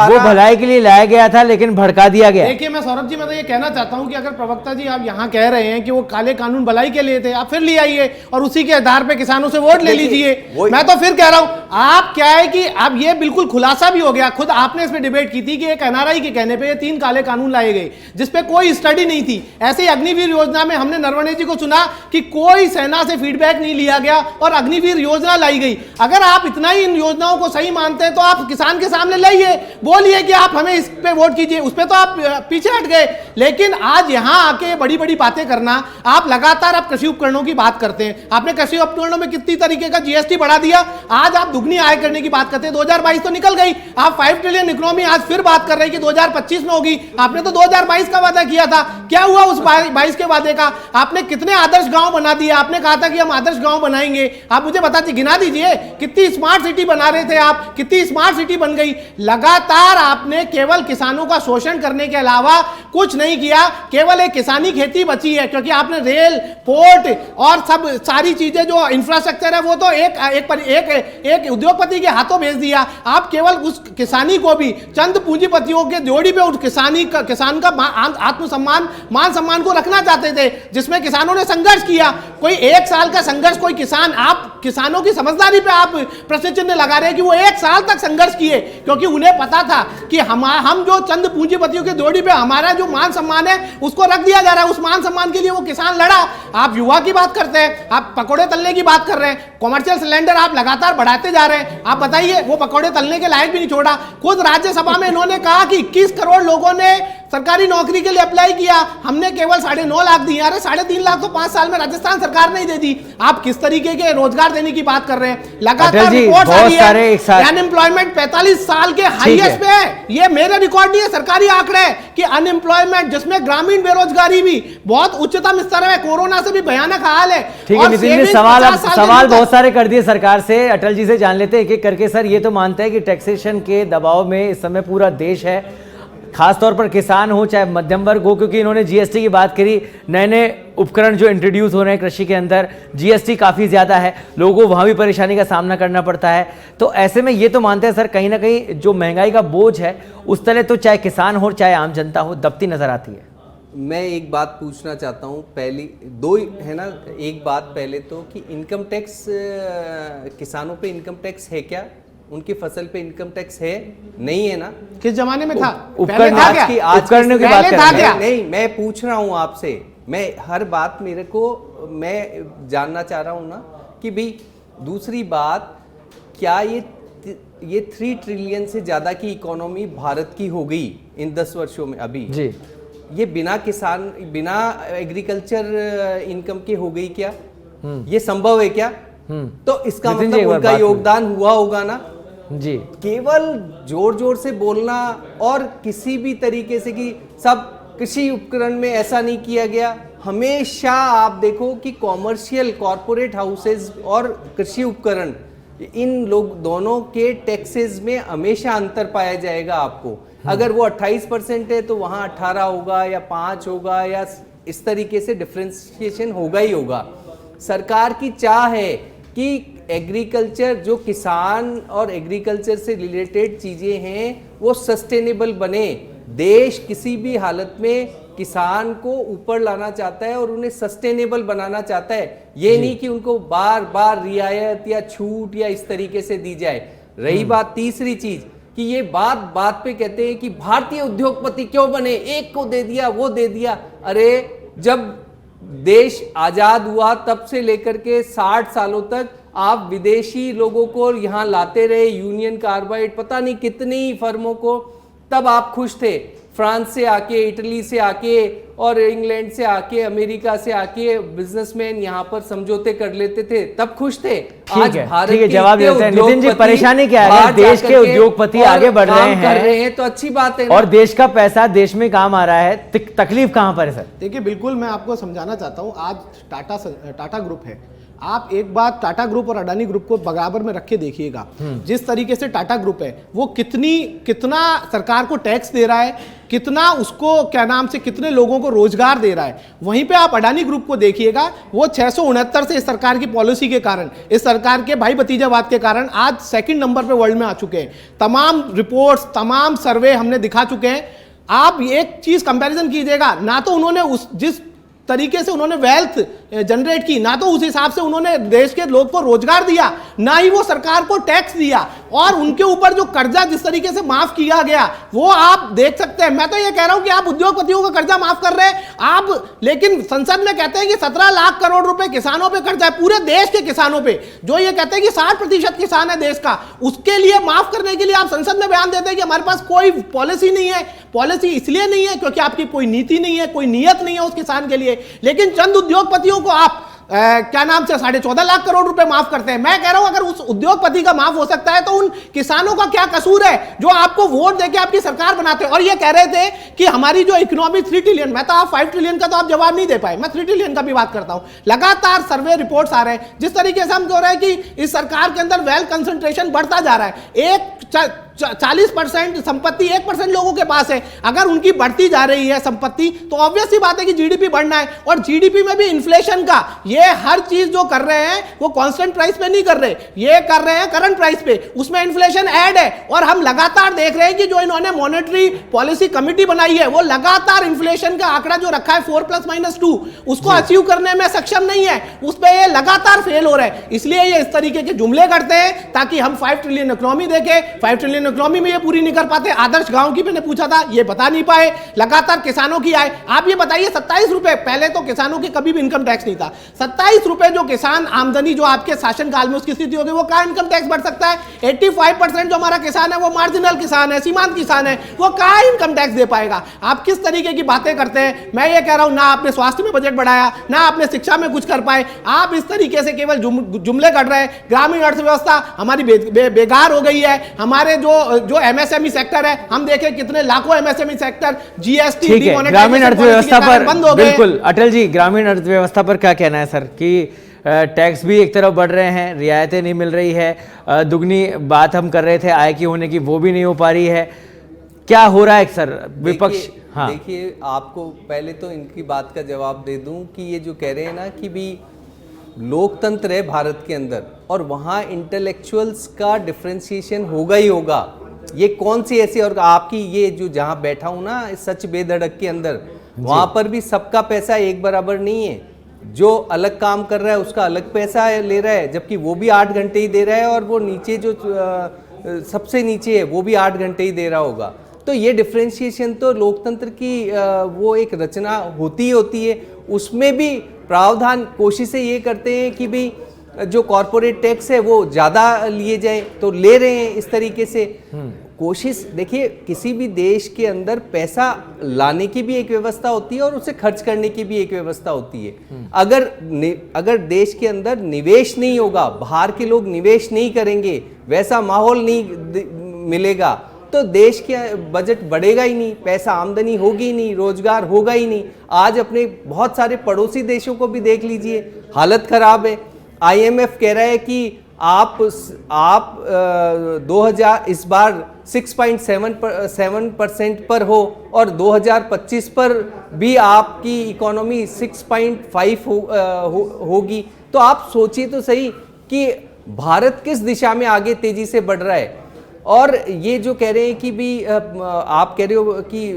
वो भलाई के लिए लाया गया था लेकिन भड़का दिया गया। देखिए मैं सौरभ जी, मैं तो ये कहना चाहता हूं कि अगर प्रवक्ता जी आप यहाँ कह रहे हैं कि वो काले कानून भलाई के लिए थे, आप फिर ले आइए और उसी के आधार पे किसानों से वोट ले लीजिए। मैं तो फिर कह रहा हूं, आप क्या है कि अब ये बिल्कुल खुलासा भी हो गया, खुद आपने इस पे डिबेट की थी कि एक एनआरआई के कहने पे ये 3 काले कानून लाए गए जिसपे कोई स्टडी नहीं थी। ऐसे ही अग्निवीर योजना में हमने नरवणे जी को सुना कि कोई सेना से फीडबैक नहीं लिया गया और अग्निवीर योजना लाई गई। अगर आप इतना ही इन योजनाओं को सही मानते हैं तो आप किसान के सामने लाइए, बोलिए कि आप हमें इस पे वोट कीजिए। उस पे तो आप पीछे हट गए, लेकिन आज यहां आके बड़ी बड़ी बातें करना, आप लगातार आप कृषि उपकरणों की बात करते हैं। आपने कृषि उपकरणों में कितनी तरीके का जीएसटी बढ़ा दिया, आज आप दुगनी आय करने की बात करते हैं। 2022 तो निकल गई, आप 5 ट्रिलियन इकोनॉमी आज फिर बात कर रहे हैं कि 2025 में होगी। आपने तो 2022 का वादा किया था, क्या हुआ उस 22 के वादे का? आपने कितने आदर्श गांव बना दिए? आपने कहा था कि हम आदर्श गांव बनाएंगे, आप मुझे बता दीजिए, गिना दीजिए कितनी स्मार्ट सिटी बना रहे थे आप, कितनी स्मार्ट सिटी बन गई। लगातार आपने केवल किसानों का शोषण करने के अलावा कुछ नहीं किया, केवल एक किसानी खेती बची है, क्योंकि आपने रेल, पोर्ट और सब सारी चीजें जो इंफ्रास्ट्रक्चर है वो तो एक उद्योगपति के हाथों भेज दिया। आप केवल उस किसानी को भी चंद पूंजीपतियों के जोड़ी पे उस किसान का आत्मसम्मान, मान सम्मान को रखना चाहते थे, जिसमें किसानों ने संघर्ष किया। कोई 1 साल का संघर्ष, कोई किसान, आप किसानों की समझदारी पे आप प्रश्न चिन्ह लगा रहे हैं कि वो 1 साल तक संघर्ष किए, क्योंकि उन्हें पता था कि हम जो चंद पूंजीपतियों के जोड़ी पे हमारा जो मान सम्मान है उसको रख दिया जा रहा है। उस मान सम्मान के लिए वो किसान लड़ा। आप युवा की बात करते हैं, आप पकौड़े तलने की बात कर रहे हैं, कॉमर्शियल सिलेंडर आप लगातार बढ़ाते जा रहे हैं। आप बताइए, वो पकौड़े तलने के लायक भी नहीं छोड़ा। खुद राज्यसभा में इन्होंने कहा कि 21 करोड़ लोगों ने सरकारी नौकरी के लिए अप्लाई किया, हमने केवल 9.5 लाख दिए। अरे 3.5 लाख तो 5 साल में राजस्थान सरकार नहीं दे दी। आप किस तरीके के रोजगार देने की बात कर रहे हैं? लगातार रिपोर्ट आ रही है, अनएम्प्लॉयमेंट 45 साल के हाईएस्ट पे है। ये मेरे रिकॉर्ड नहीं है, सरकारी आंकड़े है कि अनएम्प्लॉयमेंट, जिसमें ग्रामीण बेरोजगारी भी बहुत उच्चतम स्तर है, कोरोना से भी भयानक हाल है। ठीक है नितिन जी, सवाल बहुत सारे कर दिए सरकार से। अटल जी से जान लेते हैं एक एक करके। सर ये तो मानते हैं कि टैक्सेशन के दबाव में इस समय पूरा देश है, खासतौर पर किसान हो चाहे मध्यम वर्ग हो, क्योंकि इन्होंने जीएसटी की बात करी, नए नए उपकरण जो इंट्रोड्यूस हो रहे हैं कृषि के अंदर, जीएसटी काफ़ी ज़्यादा है, लोगों को वहाँ भी परेशानी का सामना करना पड़ता है। तो ऐसे में ये तो मानते हैं सर कहीं ना कहीं जो महंगाई का बोझ है उस तले तो चाहे किसान हो चाहे आम जनता हो दबती नजर आती है। मैं एक बात पूछना चाहता हूँ, पहली 2 है ना, एक बात पहले तो कि इनकम टैक्स, किसानों पे इनकम टैक्स है क्या? उनकी फसल पे इनकम टैक्स है? नहीं है ना। किस जमाने में था? उपकरण आज की बात कर रहे हैं। नहीं, मैं पूछ रहा हूँ आपसे, मैं हर बात मेरे को मैं जानना चाह रहा हूँ ना कि भाई, दूसरी बात, क्या ये 3 ट्रिलियन से ज्यादा की इकोनॉमी भारत की हो गई इन 10 वर्षों में अभी जी, ये बिना एग्रीकल्चर इनकम के हो गई क्या? ये संभव है क्या? तो इसका मतलब उनका योगदान हुआ होगा ना जी। केवल जोर जोर से बोलना और किसी भी तरीके से कि सब कृषि उपकरण में ऐसा नहीं किया गया। हमेशा आप देखो कि कॉमर्शियल कॉरपोरेट हाउसेज और कृषि उपकरण, इन लोग दोनों के टैक्सेस में हमेशा अंतर पाया जाएगा आपको। अगर वो 28% है तो वहां 18 होगा या 5 होगा या इस तरीके से डिफरेंशिएशन होगा ही होगा। सरकार की चाह है कि एग्रीकल्चर, जो किसान और एग्रीकल्चर से रिलेटेड चीज़ें हैं वो सस्टेनेबल बने। देश किसी भी हालत में किसान को ऊपर लाना चाहता है और उन्हें सस्टेनेबल बनाना चाहता है, ये नहीं कि उनको बार बार रियायत या छूट या इस तरीके से दी जाए। रही बात तीसरी चीज कि ये बात बात पे कहते हैं कि भारतीय उद्योगपति क्यों बने, एक को दे दिया वो दे दिया। अरे जब देश आजाद हुआ तब से लेकर के 60 सालों तक आप विदेशी लोगों को यहां लाते रहे, यूनियन कार्बाइड पता नहीं कितनी फर्मों को, तब आप खुश थे। फ्रांस से आके, इटली से आके और इंग्लैंड से आके, अमेरिका से आके बिजनेसमैन यहाँ पर समझौते कर लेते थे, तब खुश थे। आज भारत ठीक है, जवाब देते हैं। नितिन जी, परेशानी क्या है? देश के उद्योगपति आगे बढ़ रहे हैं तो अच्छी बात है और देश का पैसा देश में काम आ रहा है, तकलीफ कहां पर है सर? देखिए, बिल्कुल मैं आपको समझाना चाहता हूं। आज टाटा ग्रुप है, आप एक बात टाटा ग्रुप और अडानी ग्रुप को बराबर में रख के देखिएगा। जिस तरीके से टाटा ग्रुप है वो कितना सरकार को टैक्स दे रहा है, कितना उसको क्या नाम से कितने लोगों को रोजगार दे रहा है। वहीं पे आप अडानी ग्रुप को देखिएगा, वो 669 से इस सरकार की पॉलिसी के कारण, इस सरकार के भाई भतीजावाद के कारण आज 2nd नंबर पे वर्ल्ड में आ चुके हैं। तमाम रिपोर्ट्स, तमाम सर्वे हमने दिखा चुके हैं। आप एक चीज कंपैरिजन कीजिएगा, ना तो उन्होंने जिस तरीके से उन्होंने वेल्थ जनरेट की, ना तो उस हिसाब से उन्होंने देश के लोग को रोजगार दिया, ना ही वो सरकार को टैक्स दिया, और उनके ऊपर जो कर्जा जिस तरीके से माफ किया गया वो आप देख सकते हैं। मैं तो ये कह रहा हूं कि आप उद्योगपतियों का कर्जा माफ कर रहे हैं आप, लेकिन संसद में कहते हैं कि 17 लाख करोड़ रुपए किसानों पे कर्जा है, पूरे देश के किसानों पे, जो ये कहते हैं कि 60% किसान है देश का, उसके लिए माफ करने के लिए आप संसद में बयान देते हैं कि हमारे पास कोई पॉलिसी नहीं है। पॉलिसी इसलिए नहीं है क्योंकि आपकी कोई नीति नहीं है, कोई नियत नहीं है उस किसान के लिए, लेकिन चंद उद्योगपतियों को आप क्या नाम से 14.5 लाख करोड़ रुपए माफ करते हैं। मैं कह रहा हूं अगर उस उद्योगपति का माफ हो सकता है तो उन किसानों का क्या कसूर है जो आपको वोट देके आपकी सरकार बनाते हैं। और ये कह रहे थे कि हमारी जो इकोनॉमी 3 ट्रिलियन, मैं तो आप 5 ट्रिलियन का तो आप जवाब नहीं दे पाए, मैं 3 ट्रिलियन का भी बात करता हूं। लगातार सर्वे रिपोर्ट्स आ रहे हैं, जिस तरीके से हम कह रहे हैं कि इस सरकार के अंदर वेल्थ कंसंट्रेशन बढ़ता जा रहा है। 40% संपत्ति 1% लोगों के पास है, अगर उनकी बढ़ती जा रही है संपत्ति तो ऑब्वियस सी बात है कि जीडीपी बढ़ना है। और जीडीपी में भी इन्फ्लेशन का, ये हर चीज जो कर रहे हैं वो कांस्टेंट प्राइस पे नहीं कर रहे, ये कर रहे हैं करंट प्राइस पे, उसमें इन्फ्लेशन ऐड है। और हम लगातार देख रहे हैं कि जो इन्होंने मॉनेटरी पॉलिसी कमिटी बनाई है वो लगातार इन्फ्लेशन का आंकड़ा जो रखा है 4 + -2 उसको अचीव करने में सक्षम नहीं है, उस पर ये लगातार फेल हो रहा है। इसलिए ये इस तरीके के जुमले करते हैं ताकि हम 5 ट्रिलियन इकोनॉमी देखें। 5 ट्रिलियन इकोनॉमी में ये पूरी नहीं कर पाते। आदर्श गांव की मैंने पूछा था, ये बता नहीं पाए। लगातार किसानों की आय, आप ये बताइए 27 रुपए, पहले तो किसानों के कभी भी इनकम टैक्स नहीं था, 27 रुपए जो किसान आमदनी जो आपके शासन काल में उसकी स्थिति होगी वो कहां इनकम टैक्स बढ़ सकता है। 85% जो हमारा किसान है वो मार्जिनल किसान है, सीमांत किसान है, वो कहां इनकम टैक्स दे पाएगा। आप किस तरीके की बातें करते हैं। मैं ये कह रहा हूं ना आपने स्वास्थ्य में बजट बढ़ाया, ना आपने शिक्षा में कुछ कर पाए, आप इस तरीके से केवल जुमले कर रहे हैं। ग्रामीण अर्थव्यवस्था हमारी बेकार हो गई है। हमारे जो एमएसएमई सेक्टर है, हम देखें कितने लाखों एमएसएमई सेक्टर जीएसटी ग्रामीण अर्थव्यवस्था पर बंद हो गए। बिल्कुल अटल जी, ग्रामीण अर्थव्यवस्था पर क्या कहना है सर कि टैक्स भी एक तरफ बढ़ रहे हैं, रियायतें नहीं मिल रही है, दुगनी बात हम कर रहे थे आय की होने की, वो भी नहीं हो पा रही है, क्या हो रहा है सर विपक्ष? हाँ देखिए, आपको पहले तो इनकी बात का जवाब दे दूं कि ये जो कह रहे हैं ना कि भी लोकतंत्र है भारत के अंदर और वहाँ इंटेलेक्चुअल्स का डिफ्रेंशिएशन होगा ही होगा। ये कौन सी ऐसी, और आपकी ये जो जहाँ बैठा हूँ ना सच बेधड़क के अंदर, वहाँ पर भी सबका पैसा एक बराबर नहीं है। जो अलग काम कर रहा है उसका अलग पैसा ले रहा है, जबकि वो भी 8 घंटे ही दे रहा है, और वो नीचे जो सबसे नीचे है वो भी 8 घंटे ही दे रहा होगा। तो ये डिफ्रेंशिएशन तो लोकतंत्र की वो एक रचना होती है। उसमें भी प्रावधान कोशिशें ये करते हैं कि भाई जो कॉरपोरेट टैक्स है वो ज़्यादा लिए जाए, तो ले रहे हैं इस तरीके से। कोशिश देखिए, किसी भी देश के अंदर पैसा लाने की भी एक व्यवस्था होती है और उसे खर्च करने की भी एक व्यवस्था होती है। अगर देश के अंदर निवेश नहीं होगा, बाहर के लोग निवेश नहीं करेंगे, वैसा माहौल नहीं मिलेगा, तो देश के बजट बढ़ेगा ही नहीं, पैसा आमदनी होगी ही नहीं, रोजगार होगा ही नहीं। आज अपने बहुत सारे पड़ोसी देशों को भी देख लीजिए, हालत खराब है। IMF कह रहा है कि आप 2000 इस बार 6.7% पर हो और 2025 पर भी आपकी इकोनॉमी 6.5 होगी। तो आप सोचिए तो सही कि भारत किस दिशा में आगे तेजी से बढ़ रहा है। और ये जो कह रहे हैं कि भी आप कह रहे हो कि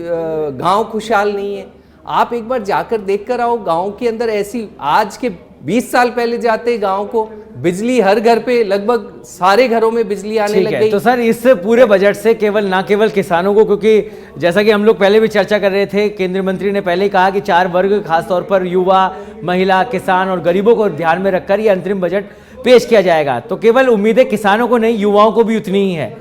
गांव खुशहाल नहीं है, आप एक बार जाकर देख कर आओ गांव के अंदर। ऐसी आज के 20 साल पहले जाते गांव को, बिजली हर घर पे, लगभग सारे घरों में बिजली आने लग गई। तो सर इस पूरे बजट से ना केवल किसानों को, क्योंकि जैसा कि हम लोग पहले भी चर्चा कर रहे थे, केंद्रीय मंत्री ने पहले ही कहा कि 4 वर्ग खासतौर पर युवा, महिला, किसान और गरीबों को ध्यान में रखकर ये अंतरिम बजट पेश किया जाएगा। तो केवल उम्मीदें किसानों को नहीं, युवाओं को भी उतनी ही है।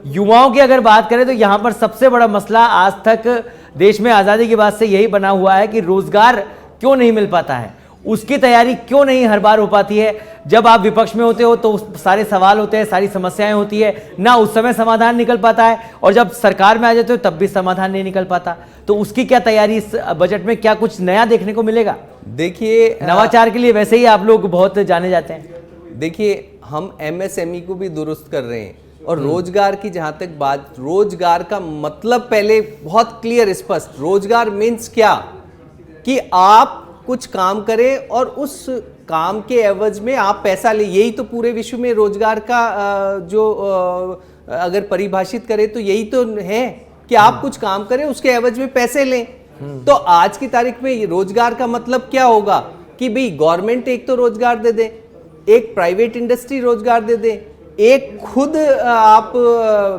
युवाओं की अगर बात करें तो यहाँ पर सबसे बड़ा मसला आज तक देश में आज़ादी के बाद से यही बना हुआ है कि रोजगार क्यों नहीं मिल पाता है, उसकी तैयारी क्यों नहीं हर बार हो पाती है। जब आप विपक्ष में होते हो तो सारे सवाल होते हैं, सारी समस्याएं होती है, ना उस समय समाधान निकल पाता है, और जब सरकार में आ जाते हो तब भी समाधान नहीं निकल पाता। तो उसकी क्या तैयारी इस बजट में, क्या कुछ नया देखने को मिलेगा? देखिए, नवाचार के लिए वैसे ही आप लोग बहुत जाने जाते हैं। देखिए, हम एमएसएमई को भी दुरुस्त कर रहे हैं, और रोजगार की जहां तक बात, रोजगार का मतलब पहले बहुत क्लियर स्पष्ट, रोजगार मीन्स क्या कि आप कुछ काम करें और उस काम के एवज में आप पैसा ले। यही तो पूरे विश्व में रोजगार का जो अगर परिभाषित करें तो यही तो है कि आप कुछ काम करें, उसके एवज में पैसे लें। तो आज की तारीख में रोजगार का मतलब क्या होगा कि भाई गवर्नमेंट एक तो रोजगार दे दे, एक प्राइवेट इंडस्ट्री रोजगार दे दे, एक खुद आप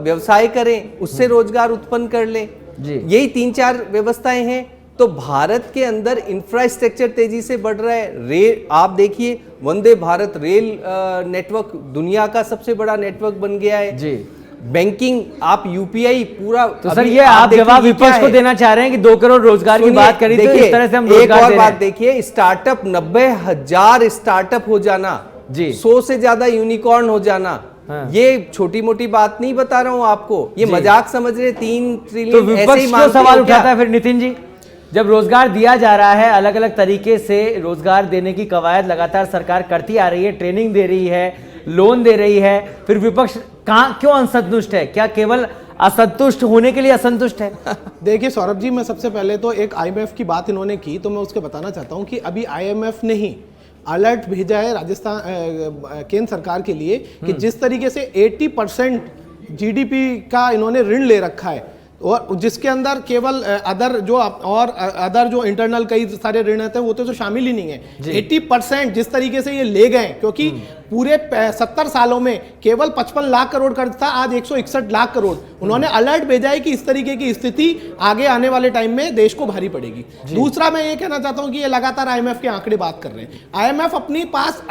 व्यवसाय करें, उससे रोजगार उत्पन्न कर लें। यही 3-4 व्यवस्थाएं हैं। तो भारत के अंदर इंफ्रास्ट्रक्चर तेजी से बढ़ रहा है। रेल, आप देखिए, वंदे भारत रेल नेटवर्क दुनिया का सबसे बड़ा नेटवर्क बन गया है जी। बैंकिंग, आप यूपीआई पूरा। तो सर ये आप जवाब विपक्ष को देना चाह रहे हैं कि 2 करोड़ रोजगार की बात करी, तो इस तरह से हम रोजगार एक और बात देखिए, स्टार्टअप 90,000 स्टार्टअप हो जाना जी, 100 से ज्यादा यूनिकॉर्न हो जाना। हाँ। ये छोटी मोटी बात नहीं बता रहा हूं आपको, ये मजाक समझ रहे। 3 ट्रिलियन तो विपक्ष क्यों सवाल उठाता है फिर नितिन जी? जब रोजगार दिया जा रहा है, अलग अलग तरीके से रोजगार देने की कवायद लगातार सरकार करती आ रही है, ट्रेनिंग दे रही है, लोन दे रही है, फिर विपक्ष कहां क्यों असंतुष्ट है? क्या केवल असंतुष्ट होने के लिए असंतुष्ट है? देखिए सौरभ जी, मैं सबसे पहले तो एक IMF की बात इन्होंने की, तो मैं उसके बताना चाहता हूं कि अभी IMF ने ही अलर्ट भेजा है राजस्थान केंद्र सरकार के लिए कि जिस तरीके से 80% GDP का इन्होंने ऋण ले रखा है, और जिसके अंदर केवल अदर जो इंटरनल कई सारे ऋण हैं वो तो शामिल ही नहीं है। 80% जिस तरीके से ये ले गए, क्योंकि पूरे 70 सालों में केवल 55 लाख करोड़ कर्ज था, आज 161 लाख करोड़। उन्होंने अलर्ट भेजा है कि इस तरीके की स्थिति आगे आने वाले टाइम में देश को भारी पड़ेगी। दूसरा, मैं ये कहना चाहता हूं कि ये लगातार IMF के आंकड़े बात कर रहे हैं।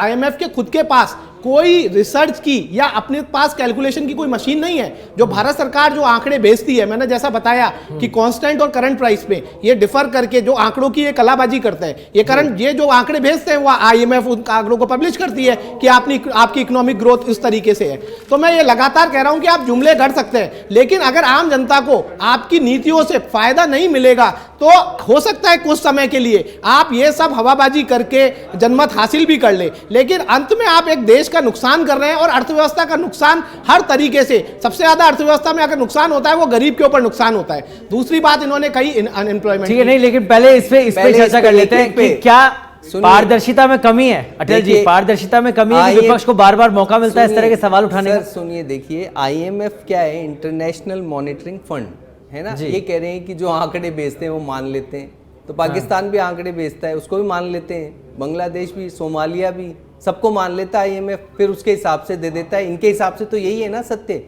IMF के खुद के पास कोई रिसर्च की या अपने पास कैलकुलेशन की कोई मशीन नहीं है। जो भारत सरकार जो आंकड़े भेजती है, मैंने जैसा बताया कि कांस्टेंट और करंट प्राइस पे ये डिफर करके जो आंकड़ों की ये कलाबाजी करता है, ये जो आंकड़े भेजते हैं वो IMF उन आंकड़ों को पब्लिश करती है कि आपकी इकोनॉमिक ग्रोथ इस तरीके से है। तो मैं ये लगातार कह रहा हूं कि आप जुमले गढ़ सकते हैं, लेकिन अगर आम जनता को आपकी नीतियों से फायदा नहीं मिलेगा तो हो सकता है कुछ समय के लिए आप ये सब हवाबाजी करके जनमत हासिल भी कर ले, लेकिन अंत में आप एक देश का नुकसान कर रहे हैं, और अर्थव्यवस्था का नुकसान हर तरीके से। सबसे ज्यादा अर्थव्यवस्था में अगर नुकसान होता है वो गरीब के ऊपर नुकसान होता है। दूसरी बात इन्होंने कही अनएम्प्लॉयमेंट, ठीक है, नहीं, लेकिन पहले इस पे चर्चा कर लेते हैं कि क्या पारदर्शिता में कमी है। अटल जी, पारदर्शिता में कमी है कि विपक्ष को बार बार मौका मिलता है इस तरह के सवाल उठाने का? सुनिए, देखिए, IMF क्या है? इंटरनेशनल मॉनिटरिंग फंड है ना। ये कह रहे हैं कि जो आंकड़े भेजते हैं वो मान लेते हैं, तो पाकिस्तान भी आंकड़े भेजता है, उसको भी मान लेते हैं, बांग्लादेश भी, सोमालिया भी, सबको मान लेता है IMF, फिर उसके हिसाब से दे देता है। इनके हिसाब से तो यही है ना सत्य,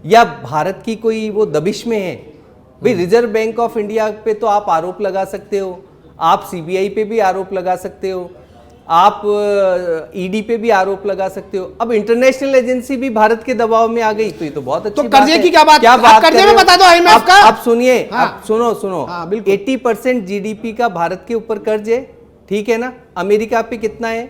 या भारत की कोई वो दबिश में है? भाई रिजर्व बैंक ऑफ इंडिया पे तो आप आरोप लगा सकते हो, आप CBI पे भी आरोप लगा सकते हो, आप ED पे भी आरोप लगा सकते हो। अब इंटरनेशनल एजेंसी भी भारत के दबाव में आ गई, तो ये तो बहुत अच्छी बात है। कर्जे की क्या बात कर्जे में बता दो IMF का। अब सुनिए, अब सुनो, 80% GDP का भारत के ऊपर कर्ज है, ठीक है ना। अमेरिका पे कितना है?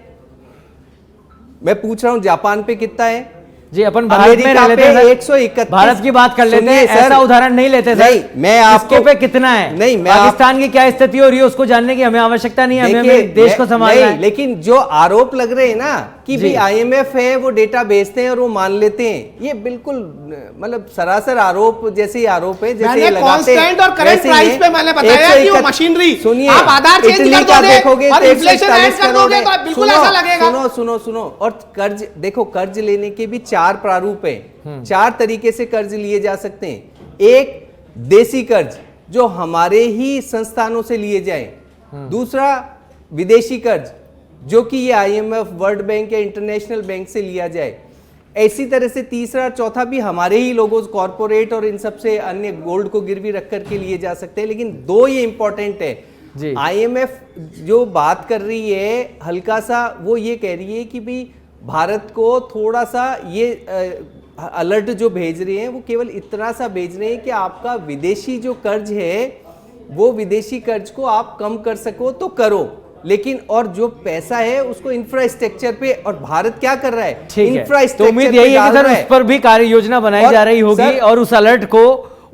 मैं पूछ रहा हूं, जापान पे कितना है? जी, अपन भारत में रह लेते हैं, 131 भारत की बात कर लेते हैं, ऐसा उदाहरण नहीं लेते सर। नहीं, मैं आपको पे कितना है, नहीं, पाकिस्तान की क्या स्थिति हो रही है उसको जानने की हमें आवश्यकता नहीं है, हमें देश को संभालना है। लेकिन जो आरोप लग रहे हैं ना कि भाई IMF है, वो डेटा भेजते हैं और वो मान लेते हैं, ये बिल्कुल मतलब सरासर आरोप जैसे आरोप है, जैसे ये लगाते हैं। और करंट प्राइस पे मैंने बताया कि वो मशीनरी, सुनिए, आप आधार चेंज कर दोगे और इन्फ्लेशन ऐड कर दोगे तो बिल्कुल बिल्कुल ऐसा लगेगा। सुनो सुनो सुनो, और कर्ज देखो, कर्ज लेने के भी 4 प्रारूप हैं, 4 तरीके से कर्ज लिए जा सकते हैं। एक देसी कर्ज जो हमारे ही संस्थानों से लिए जाए, दूसरा विदेशी कर्ज जो कि ये IMF, वर्ल्ड बैंक या इंटरनेशनल बैंक से लिया जाए। ऐसी तरह से तीसरा चौथा भी हमारे ही लोगों, कॉर्पोरेट और इन सब से अन्य गोल्ड को गिरवी रख करके लिए जा सकते हैं। लेकिन 2 ये इंपॉर्टेंट है जी। IMF जो बात कर रही है हल्का सा, वो ये कह रही है कि भाई भारत को थोड़ा सा ये अलर्ट जो भेज रहे हैं वो केवल इतना सा भेज रहे हैं कि आपका विदेशी जो कर्ज है वो विदेशी कर्ज को आप कम कर सको तो करो, लेकिन और जो पैसा है उसको इंफ्रास्ट्रक्चर पे, और भारत क्या कर रहा है, ठीक है। इंफ्रास्ट्रक्चर तो उम्मीद यही है कि सर उस पर भी कार्य योजना बनाई और जा रही होगी सर- और उस अलर्ट को,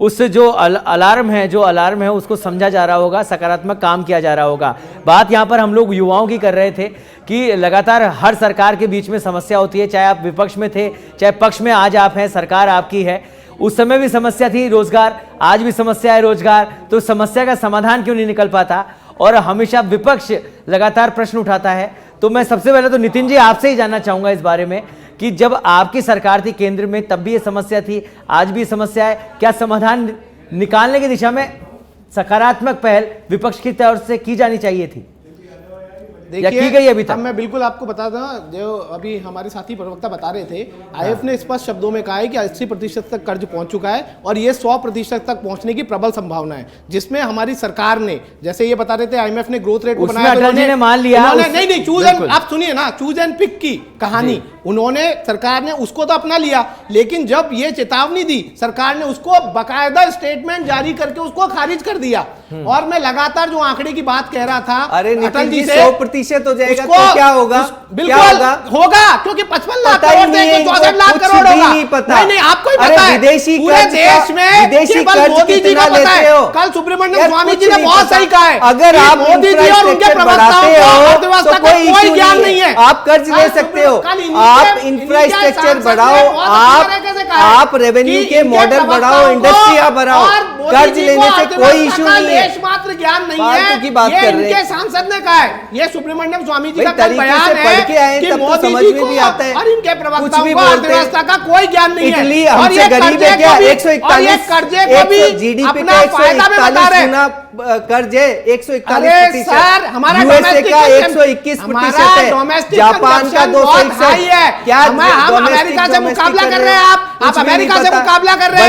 उससे जो अलार्म है उसको समझा जा रहा होगा, सकारात्मक काम किया जा रहा होगा। बात यहाँ पर हम लोग युवाओं की कर रहे थे कि लगातार हर सरकार के बीच में समस्या होती है, चाहे आप विपक्ष में थे चाहे पक्ष में आज आप हैं, सरकार आपकी है। उस समय भी समस्या थी रोजगार, आज भी समस्या है रोजगार, तो समस्या का समाधान क्यों नहीं निकल पाता और हमेशा विपक्ष लगातार प्रश्न उठाता है। तो मैं सबसे पहले तो नितिन जी आपसे ही जानना चाहूंगा इस बारे में कि जब आपकी सरकार थी केंद्र में तब भी ये समस्या थी, आज भी ये समस्या है, क्या समाधान निकालने की दिशा में सकारात्मक पहल विपक्ष की तरफ से की जानी चाहिए थी या की गई अभी तक? अब मैं बिल्कुल आपको बता दूं, जो अभी हमारे साथी प्रवक्ता बता रहे थे, IMF ने स्पष्ट शब्दों में कहा है कि 80% तक कर्ज पहुंच चुका है और ये 100% तक पहुंचने की प्रबल संभावना है, जिसमें हमारी सरकार ने, जैसे ये बता रहे थे IMF ने ग्रोथ रेट को उसमें बनाया, तो अटल जी ने मान लिया नहीं चूज एंड, आप सुनिए ना, चूज एंड पिक की कहानी उन्होंने, सरकार ने उसको तो अपना लिया, लेकिन जब ये चेतावनी दी सरकार ने उसको बकायदा स्टेटमेंट जारी करके उसको खारिज कर दिया। और मैं लगातार जो आंकड़े की बात कह रहा था, अरे अटल जी 100% हो जाएगा तो क्या होगा? बिल्कुल होगा, क्योंकि 55 लाख करोड़ से 64 लाख करोड़ होगा। नहीं पता, नहीं आपको ही पता है, विदेशी पूरे देश में विदेशी केवल मोदी जी को पता है। कल सुब्रमण्यम स्वामी जी ने बहुत सही कहा है, अगर आप मोदी जी और उनके प्रवक्ताओं को अर्थव्यवस्था का कोई ज्ञान नहीं है। आप कर्ज ले सकते हो, आप इंफ्रास्ट्रक्चर बढ़ाओ, आप रेवेन्यू के मॉडल बढ़ाओ, इंडस्ट्रिया बढ़ाओ, कर्ज लेने से कोई इशू नहीं है। देशमात्र ज्ञान नहीं फालतू है, की बात ये कर रहे इनके हैं। सांसद ने कहा है, ये सुब्रमण्यम स्वामी जी का कल तरीके बयान से पढ़ के आए है कि तब तो मोदी समझ जी में को भी आता है, और इनके कुछ प्रवक्ताओं भी को बोलते हैं। अर्थव्यवस्था का कोई ज्ञान नहीं है। इटली और हमसे ये गरीब है कर्जे क्या? को भी- 141 और ये कर्जे को भी जीडीपी अपना का फायदा में बता रहे हैं। 141 कर्ज है, 141%। अरे सर, हमारा यूएसए domestic का consumption- 121% है, domestic जापान का consumption बहुत high 261 है। क्या हम अमेरिका से मुकाबला कर रहे हैं, आप अमेरिका से मुकाबला कर रहे हैं,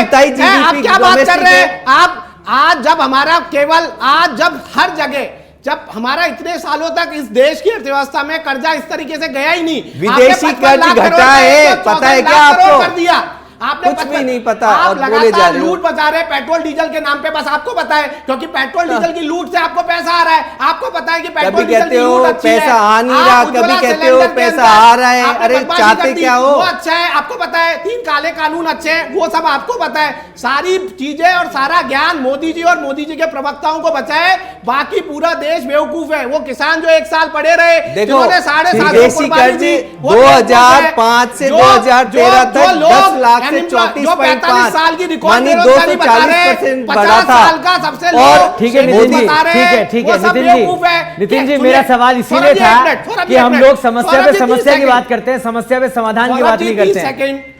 आप क्या बात कर रहे हैं आप? आज जब हमारा केवल, आज जब हर जगह, जब हमारा इतने सालों तक इस देश की अर्थव्यवस्था में कर्जा इस तरीके से गया ही नहीं, विदेशी कर्ज घटा है, पता है क्या आपको? कर दिया आपने, कुछ भी नहीं पता आप और बोले जा लगातार रहे हो। लूट बचा रहे पेट्रोल डीजल के नाम पे, बस आपको पता है, क्योंकि पेट्रोल डीजल की लूट से आपको पैसा आ रहा है, आपको पता है कि पेट्रोल कभी डीजल कहते की हो लूट अच्छी है, पैसा आ नहीं रहा, आप कभी उज्ज्वला कहते हो सिलेंडर के पैसा अंदर आ रहा है। आपने अरे बदमाशी चाहते कर दी, क्या हो? वो अच्छा है, आपको पता है, 3 काले कानून अच्छे हैं, वो सब आपको पता है, सारी चीजें और सारा ज्ञान मोदी जी और मोदी जी के प्रवक्ताओं को बचा है, बाकी पूरा देश बेवकूफ है। वो किसान जो 1 साल पड़े रहे, देखो, जिन्होंने 750 विदेशी कर्ज 2005 से 2013 तक 10 लाख से 34.5 साल की रिकॉर्ड मानी बेरोजगारी बता रहे हैं, 240% 50 बढ़ा था। साल का सबसे और लो ठीक है शेड्यूल नितिन जी, बता रहे ठीक है हैं, ठीक वो है सब नितिन बेवकूफ है। जी, नितिन जी सुनिए, मेरा सवाल इसीलिए सौरभ जी, था एक मिनट, सौरभ जी, कि एक हम मिनट, लोग समस्या सौरभ पे जी, 30 समस्या की सेकंड, बात करते हैं, समस्या पे समाधान की सौरभ बात जी, नहीं 30 करते हैं। सेकंड,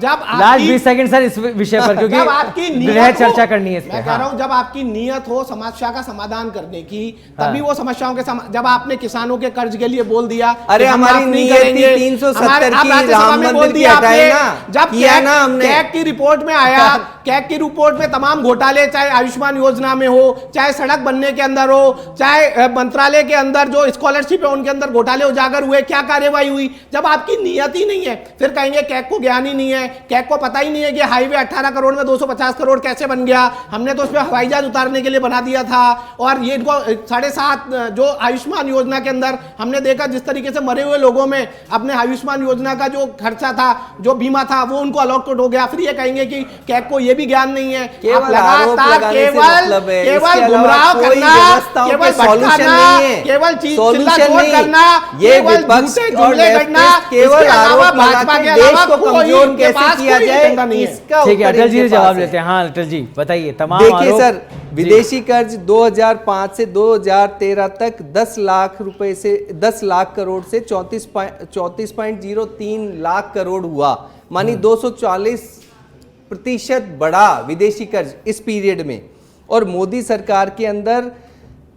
जब लास्ट 20 सेकंड सर इस विषय पर, जब आपकी क्योंकि नियत गृह हो, चर्चा करनी है इस पे। मैं कह रहा हूं जब आपकी नियत हो समस्या का समाधान करने की, तभी वो समस्याओं के जब आपने किसानों के कर्ज के लिए बोल दिया, अरे कि हम हमारी माफ नहीं नियत थी करेंगे, 370 आप की, राज्यसभा राम में बोल मंदिर की दिया हटाए आपने, ना, जब किया ना हमने। कैग की रिपोर्ट में आया, कैग की रिपोर्ट में तमाम घोटाले, चाहे आयुष्मान योजना में हो, चाहे सड़क बनने के अंदर हो, चाहे मंत्रालय के अंदर जो स्कॉलरशिप है उनके अंदर घोटाले उजागर हुए, क्या कार्यवाही हुई? जब आपकी नियत ही नहीं है, फिर कहेंगे कैग को ज्ञान ही नहीं है, कैग को पता ही नहीं है कि हाईवे 18 करोड़ में 250 करोड़ कैसे बन गया, हमने तो उस पर हवाई जहाज उतारने के लिए बना दिया था। और ये इनको 7.5 जो आयुष्मान योजना के अंदर हमने देखा जिस तरीके से मरे हुए लोगों में अपने आयुष्मान योजना का जो खर्चा था, जो बीमा था, वो उनको अलॉकेट हो गया। फिर ये कहेंगे कि कैग को ये भी ज्ञान नहीं है। केवल आरोप लगाने से मतलब है, इसके केवल अलावा गुमराह कोई करना, व्यवस्थाओं केवल के सॉल्यूशन भटकाना, नहीं है, केवल सॉल्यूशन चिल्ला-चोट नहीं। करना, ये केवल विपक्ष झूठे और जुमले लेफ्टिस्ट गढ़ना, केवल इसके अलावा आरोप लगा भाजपा के के देश अलावा को कोई कमजोर लोन इनके कैसे पास किया कोई जाए, एजेंडा नहीं है। इसका ठीक है, उत्तर अटल जी इनके से जवाब पास है। लेते हैं। हाँ अटल जी बताइए, तमाम देखिए आरोप- सर, जी। विदेशी कर्ज 2005 से 2013 तक 10 लाख रुपए से 10 लाख करोड़ से 34.03 लाख करोड़ हुआ, मानी 240% बढ़ा विदेशी कर्ज इस पीरियड में। और मोदी सरकार के अंदर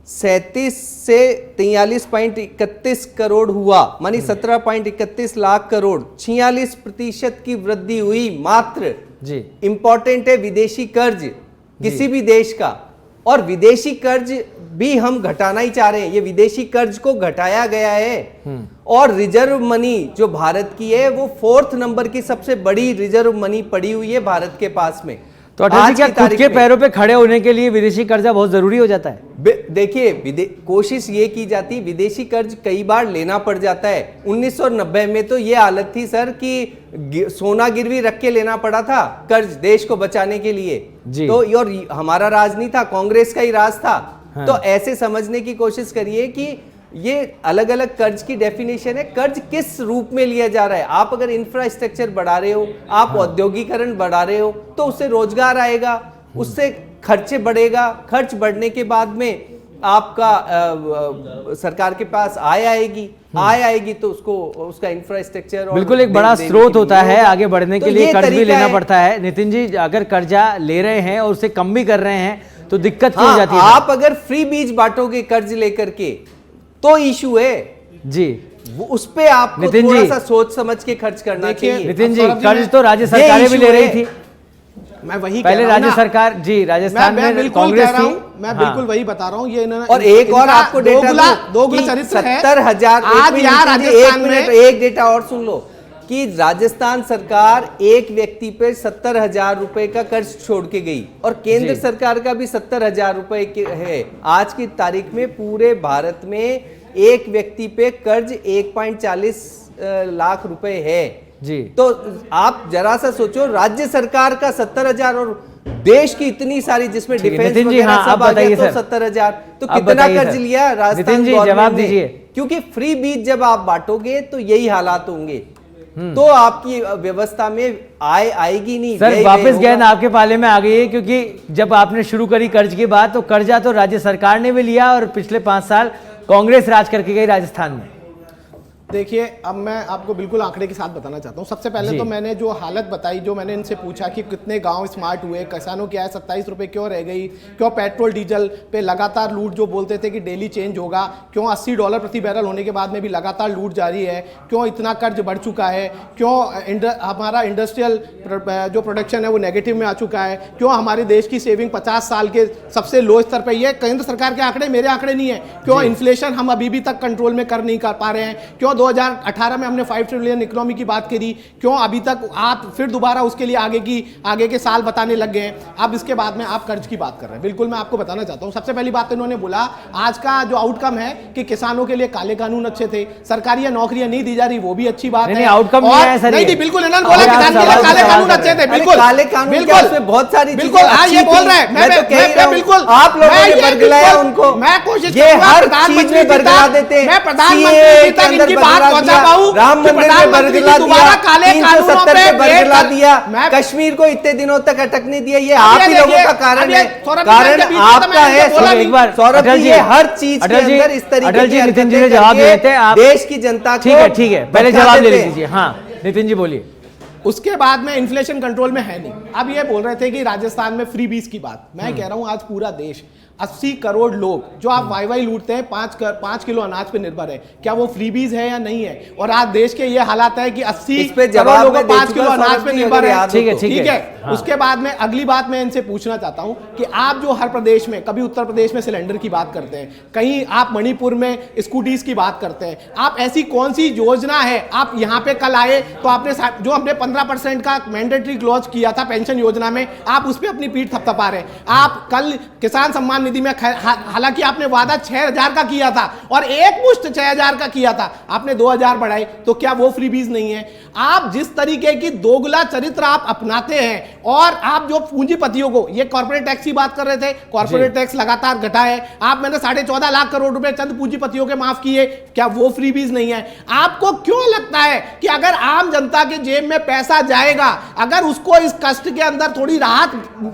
37 से 43.31 करोड़ हुआ, मानी 17.31 लाख करोड़, 46% की वृद्धि हुई मात्र। जी इंपॉर्टेंट है विदेशी कर्ज किसी भी देश का, और विदेशी कर्ज भी हम घटाना ही चाह रहे हैं। ये विदेशी कर्ज को घटाया गया है और रिजर्व मनी जो भारत की है वो 4th नंबर की सबसे बड़ी रिजर्व मनी पड़ी हुई है भारत के पास में। तो अटल जी आज क्या की खुद तारीख के में। पैरों पे खड़े होने के लिए विदेशी कर्जा बहुत जरूरी हो जाता है? देखिए कोशिश ये की जाती, विदेशी कर्ज कई बार लेना पड़ जाता है। 1990 में तो ये हालत थी सर कि सोना गिरवी रख के लेना पड़ा था कर्ज देश को बचाने के लिए। जी। तो और हमारा राज नहीं था, कांग्रेस का ही राज था। हाँ। तो ऐसे समझने की कोशिश करिए कि ये अलग अलग कर्ज की डेफिनेशन है, कर्ज किस रूप में लिया जा रहा है। आप अगर इंफ्रास्ट्रक्चर बढ़ा रहे हो, आप औद्योगिकरण बढ़ा रहे हो, तो उससे रोजगार आएगा, उससे खर्चे बढ़ेगा, खर्च बढ़ने के बाद में आपका सरकार के पास आय आएगी तो उसको उसका इंफ्रास्ट्रक्चर और बिल्कुल एक बड़ा स्रोत होता है आगे बढ़ने के लिए, कर्ज भी लेना पड़ता है। नितिन जी, अगर कर्जा ले रहे हैं और उसे कम भी कर रहे हैं तो दिक्कत क्यों हो जाती है? आप अगर फ्री बीज बांटोगे कर्ज लेकर के तो इशू है जी, वो उस पे आपको नितिन थोड़ा जी, सा सोच समझ के खर्च करना देखिए, चाहिए। नितिन जी, सौरभ जी, कर्ज तो राज्य सरकारें भी issue ले रही है। थी मैं वही कह पहले रहा हूं राज्य ना। सरकार। जी, राजस्थान मैं में बिल्कुल कांग्रेस कह रहा थी। हूं, मैं हाँ। बिल्कुल वही बता रहा हूं। ये इन्होंने और एक और इनका आपको डेटा दोगुला कि चरित्र है। 70,000 आज यहाँ राजस्थान में एक डेटा और सुन लो कि राजस्थान सरकार एक व्यक्ति पे 70,000 रुपए का कर्ज छोड़ के गई, और केंद्र जी। सरकार का भी 70,000 रुपए है। आज की तारीख में पूरे भारत में एक व्यक्ति पे कर्ज 1.40 लाख रुपए है जी। तो आप जरा सा सोचो, राज्य सरकार का 70,000 और देश की इतनी सारी जिसमें ठीक है, डिफेंस नितिन जी, वगैरह हाँ, सब अब आ गया बताइए तो सर। 70,000 तो अब कितना बताइए कर्ज सर। लिया राजस्थान नितिन जी, गवर्नमेंट जवाब ने? दीजिए। क्योंकि फ्री बीज जब आप बांटोगे तो यही हालात होंगे, तो आपकी व्यवस्था में आय आएगी नहीं। सर व्यय वापस होगा। गेंद आपके पाले में आ गई है, क्योंकि जब आपने शुरू करी कर्ज की बात तो कर्जा तो राज्य सरकार ने भी लिया और पिछले 5 साल कांग्रेस राज करके गई राजस्थान में। देखिए, अब मैं आपको बिल्कुल आंकड़े के साथ बताना चाहता हूँ। सबसे पहले जी। तो मैंने जो हालत बताई, जो मैंने इनसे पूछा कि कितने गांव स्मार्ट हुए, किसानों की आय 27 रुपए क्यों रह गई, क्यों पेट्रोल डीजल पे लगातार लूट, जो बोलते थे कि डेली चेंज होगा, क्यों $80 प्रति बैरल होने के बाद में भी लगातार लूट जारी है, क्यों इतना कर्ज बढ़ चुका है, क्यों हमारा इंडस्ट्रियल जो प्रोडक्शन है वो नेगेटिव में आ चुका है, क्यों हमारे देश की सेविंग 50 साल के सबसे लो स्तर पर, ये केंद्र सरकार के आंकड़े, मेरे आंकड़े नहीं है, क्यों इन्फ्लेशन हम अभी भी तक कंट्रोल में कर नहीं कर पा रहे हैं, क्यों 2018 में हमने 5 ट्रिलियन इकोनॉमी की बात करी, क्यों अभी तक आप फिर दोबारा उसके लिए आगे के साल बताने लग गए हैं। अब इसके बाद में आप कर्ज की बात कर रहे हैं। बिल्कुल मैं आपको बताना चाहता हूं, सबसे पहली बात तो इन्होंने बोला आज का जो आउटकम है कि किसानों के लिए काले कानून अच्छे थे, सरकारी नौकरियां नहीं दी जा रही, वो भी अच्छी बात है। आउटकम नहीं आया सर, नहीं बिल्कुल इन्होंने बोला किसान के लिए काले कानून अच्छे थे। बिल्कुल काले कानून क्या, उसमें बहुत सारी बिल्कुल चीजें ये अच्छी बोल थी। रहे हैं। मैं तो कह ही रहा हूं, बिल्कुल आप लोगों ने बरगलाया उनको। मैं कोशिश ये करूंगा हर प्रधानमंत्री चीज में बरगला देते हैं। मैं प्रधानमंत्री तक इनकी बात पहुंचा पाऊं, राम मंदिर में बरगला दोबारा काले दिया, कानूनों 370 पे बरगला दिया, मैं कश्मीर को इतने दिनों तक अटक नहीं दिया। ये आप ही लोगों का कारण है, सौरभ कारण जी, आपका है। एक बार सौरभ जी, ये हर चीज के अटल जी, अंदर इस तरीके अटल जी, की नितिन जी हरकतें ने जवाब करके देते हैं आप। देश की जनता को ठीक है पहले भटका जवाब ले देते हैं। लीजिए। हाँ नितिन जी बोलिए। उसके बाद में इन्फ्लेशन कंट्रोल में है नहीं। अब ये बोल रहे थे कि राजस्थान में फ्री बीज की बात, मैं कह रहा हूं आज पूरा देश 80 करोड़ लोग जो आप वाई लूटते हैं 5 किलो अनाज पे निर्भर है, क्या वो फ्री बीज है या नहीं है? और आज देश के ये हालात है कि 80 इस पे करोड़ जवाब लोग मैं 5 दे किलो चुका, अनाज सौरभ पे जी, निर्भर अगर है। याद ठीक है, ठीक है। हाँ। उसके बाद में अगली बात मैं इनसे पूछना चाहता हूं कि आप जो हर प्रदेश में, कभी उत्तर प्रदेश में सिलेंडर की बात करते हैं, कहीं आप मणिपुर में स्कूटीज की बात करते हैं, आप ऐसी कौन सी योजना है? आप यहाँ पे कल आए तो आपने जो हमने 15% का मैंडेटरी क्लॉज किया था पेंशन योजना में, आप उस पर अपनी पीठ थपथपा रहे हैं। आप कल किसान सम्मान निधि में हालांकि आपने वादा 6,000 का किया था और एक मुश्त 6,000 का किया था, आपने 2,000 बढ़ाए, तो क्या वो फ्री बीज नहीं है? आप जिस तरीके की दोगला चरित्र आप अपनाते हैं, और आप जो पूंजीपतियों को, ये कॉर्पोरेट टैक्स की बात कर रहे थे, कॉर्पोरेट टैक्स लगातार घटा है, आप मैंने 14.5 लाख करोड़ रुपए चंद पूंजीपतियों के माफ किए, क्या वो फ्री बीज नहीं है? आपको क्यों लगता है कि अगर आम जनता के जेब में पैसा पैसा जाएगा, अगर उसको इस कष्ट के अंदर थोड़ी राहत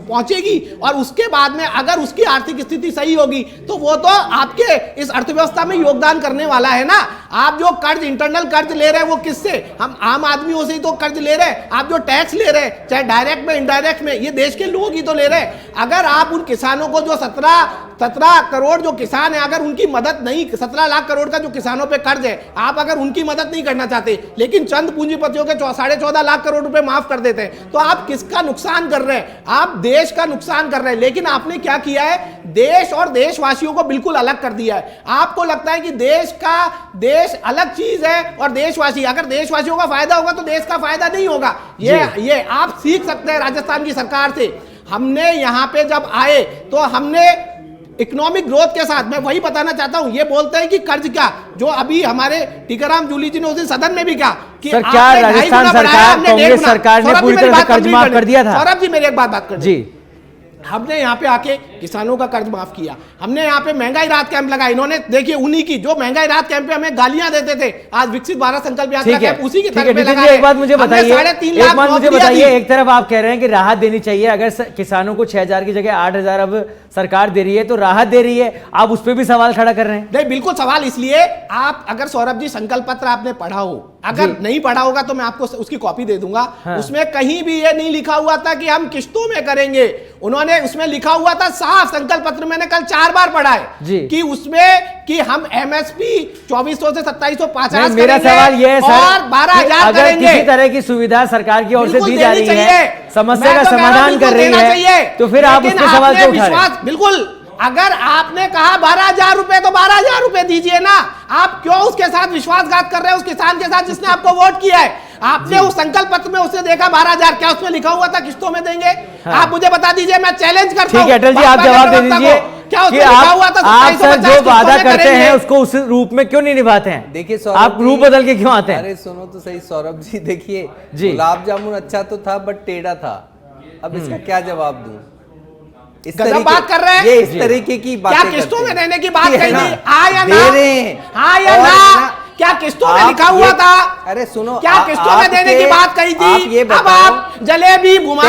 पहुंचेगी और उसके बाद में अगर उसकी आर्थिक स्थिति सही होगी तो वो तो आपके इस अर्थव्यवस्था में योगदान करने वाला है ना। आप जो कर्ज, इंटरनल कर्ज ले रहे हैं वो किससे? हम आम आदमियों से ही तो कर्ज ले रहे हैं। आप जो टैक्स ले रहे हैं, चाहे डायरेक्ट में इनडायरेक्ट में, ये देश के लोग ही तो ले रहे हैं। अगर आप उन किसानों को जो 17 करोड़ जो किसान है, अगर उनकी मदद नहीं, 17 लाख करोड़ का जो किसानों पे कर्ज है, आप अगर उनकी मदद नहीं करना चाहते, लेकिन चंद पूंजीपतियों के 14.5 लाख करोड़ रुपए माफ कर देते हैं, तो आप किसका नुकसान कर रहे हैं? आप देश का नुकसान कर रहे हैं। लेकिन आपने क्या किया है? देश और देशवासियों को बिल्कुल अलग कर दिया है। आपको लगता है कि देश अलग चीज है और देशवासी, अगर देशवासियों का फायदा होगा तो देश का फायदा नहीं होगा। ये आप सीख सकते हैं राजस्थान की सरकार से। हमने यहां पे जब आए तो हमने इकोनॉमिक ग्रोथ के साथ, मैं वही बताना चाहता हूं, ये बोलते हैं कि कर्ज क्या, जो अभी हमारे टीकाराम जूली जी ने उस दिन सदन में भी कहा कि सर, क्या राजस्थान सरकार, कांग्रेस सरकार ने पूरी तरह से कर्ज माफ कर दिया था? सौरभ जी मेरी एक बात कर जी, हमने यहाँ पे आके किसानों का कर्ज माफ किया, हमने यहाँ पे महंगाई राहत कैंप लगाया। इन्होंने देखिए उन्हीं की जो महंगाई राहत कैंप पे हमें गालियां देते थे, आज विकसित भारत संकल्प यात्रा कैंप उसी की तरफ लगा। एक बात मुझे बताइए, एक तरफ आप कह रहे हैं कि राहत देनी चाहिए, अगर किसानों को 6,000 की जगह 8,000 अब सरकार दे रही है तो राहत दे रही है, आप उस पर भी सवाल खड़ा कर रहे हैं। नहीं, बिल्कुल सवाल इसलिए, आप अगर सौरभ जी संकल्प पत्र आपने पढ़ा हो, अगर नहीं पढ़ा होगा तो मैं आपको उसकी कॉपी दे दूंगा। हाँ। उसमें कहीं भी ये नहीं लिखा हुआ था कि हम किस्तों में करेंगे। उन्होंने उसमें लिखा हुआ था साफ, संकल्प पत्र मैंने कल 4 बार पढ़ा है कि उसमें कि हम एमएसपी 2400 से 2750 मेरा सवाल यह है सर, और 12,000 करेंगे। किसी तरह की सुविधा सरकार की ओर से दी जा रही है, समस्या का तो समाधान कर रही है, तो फिर आप उस पर सवाल क्यों उठा रहे हैं? बिल्कुल, अगर आपने कहा 12,000 रुपए तो 12,000 रुपए दीजिए ना। आप क्यों उसके साथ विश्वासघात कर रहे हैं, उस किसान के साथ जिसने आपको वोट किया है? आपने उस संकल्प पत्र में उसे देखा 12,000, क्या उसमें लिखा हुआ था किस्तों में देंगे? हाँ। आप मुझे बता दीजिए, मैं चैलेंज करता हूं। ठीक है अटल जी, आप जवाब दे दीजिए क्या उसमें लिखा हुआ था? आप सर जो वादा करते हैं उसको उस रूप में क्यों नहीं निभाते हैं? देखिए आप रूप बदल के क्यों आते हैं? अरे सुनो तो सही सौरभ जी, देखिए गुलाब जामुन अच्छा तो था बट टेढ़ा था। अब इसका क्या जवाब दूं? इस गजब बात कर रहे हैं, ये इस तरीके की बातें क्या किस्तों में देने की बात कही थी? हाँ या ना? हाँ या ना? क्या किस्तों में लिखा हुआ था? अरे सुनो, क्या किस्तों में देने की बात कही थी? अब आप जलेबी घुमा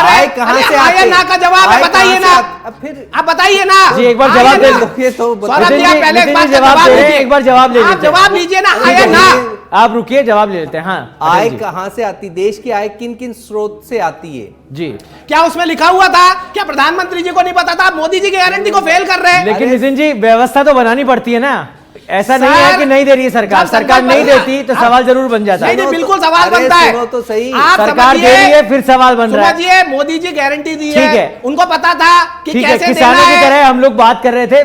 रहे कहां से आए ना का जवाब है, बताइए ना। फिर आप बताइए ना जी, एक बार जवाब दे लीजिए तो पहले एक बार जवाब ले लीजिए, जवाब लीजिए ना। आए ना, आप रुकिए, जवाब ले लेते हैं। हाँ, आय कहां से आती, देश की आय किन किन स्रोत से आती है? जी, क्या उसमें लिखा हुआ था? क्या प्रधानमंत्री जी को नहीं पता था? मोदी जी की गारंटी को फेल कर रहे हैं। लेकिन नितिन जी, व्यवस्था तो बनानी पड़ती है ना, ऐसा नहीं है कि नहीं दे रही है सरकार। सरकार नहीं देती तो सवाल जरूर बन जाता है। नहीं, बिल्कुल सवाल बनता है। सुनो तो सही, सरकार दे रही है फिर सवाल बन रहा है। समझिए, मोदी जी गारंटी दी है, ठीक है, उनको पता था कि कैसे किसानों की तरह हम लोग बात कर रहे थे।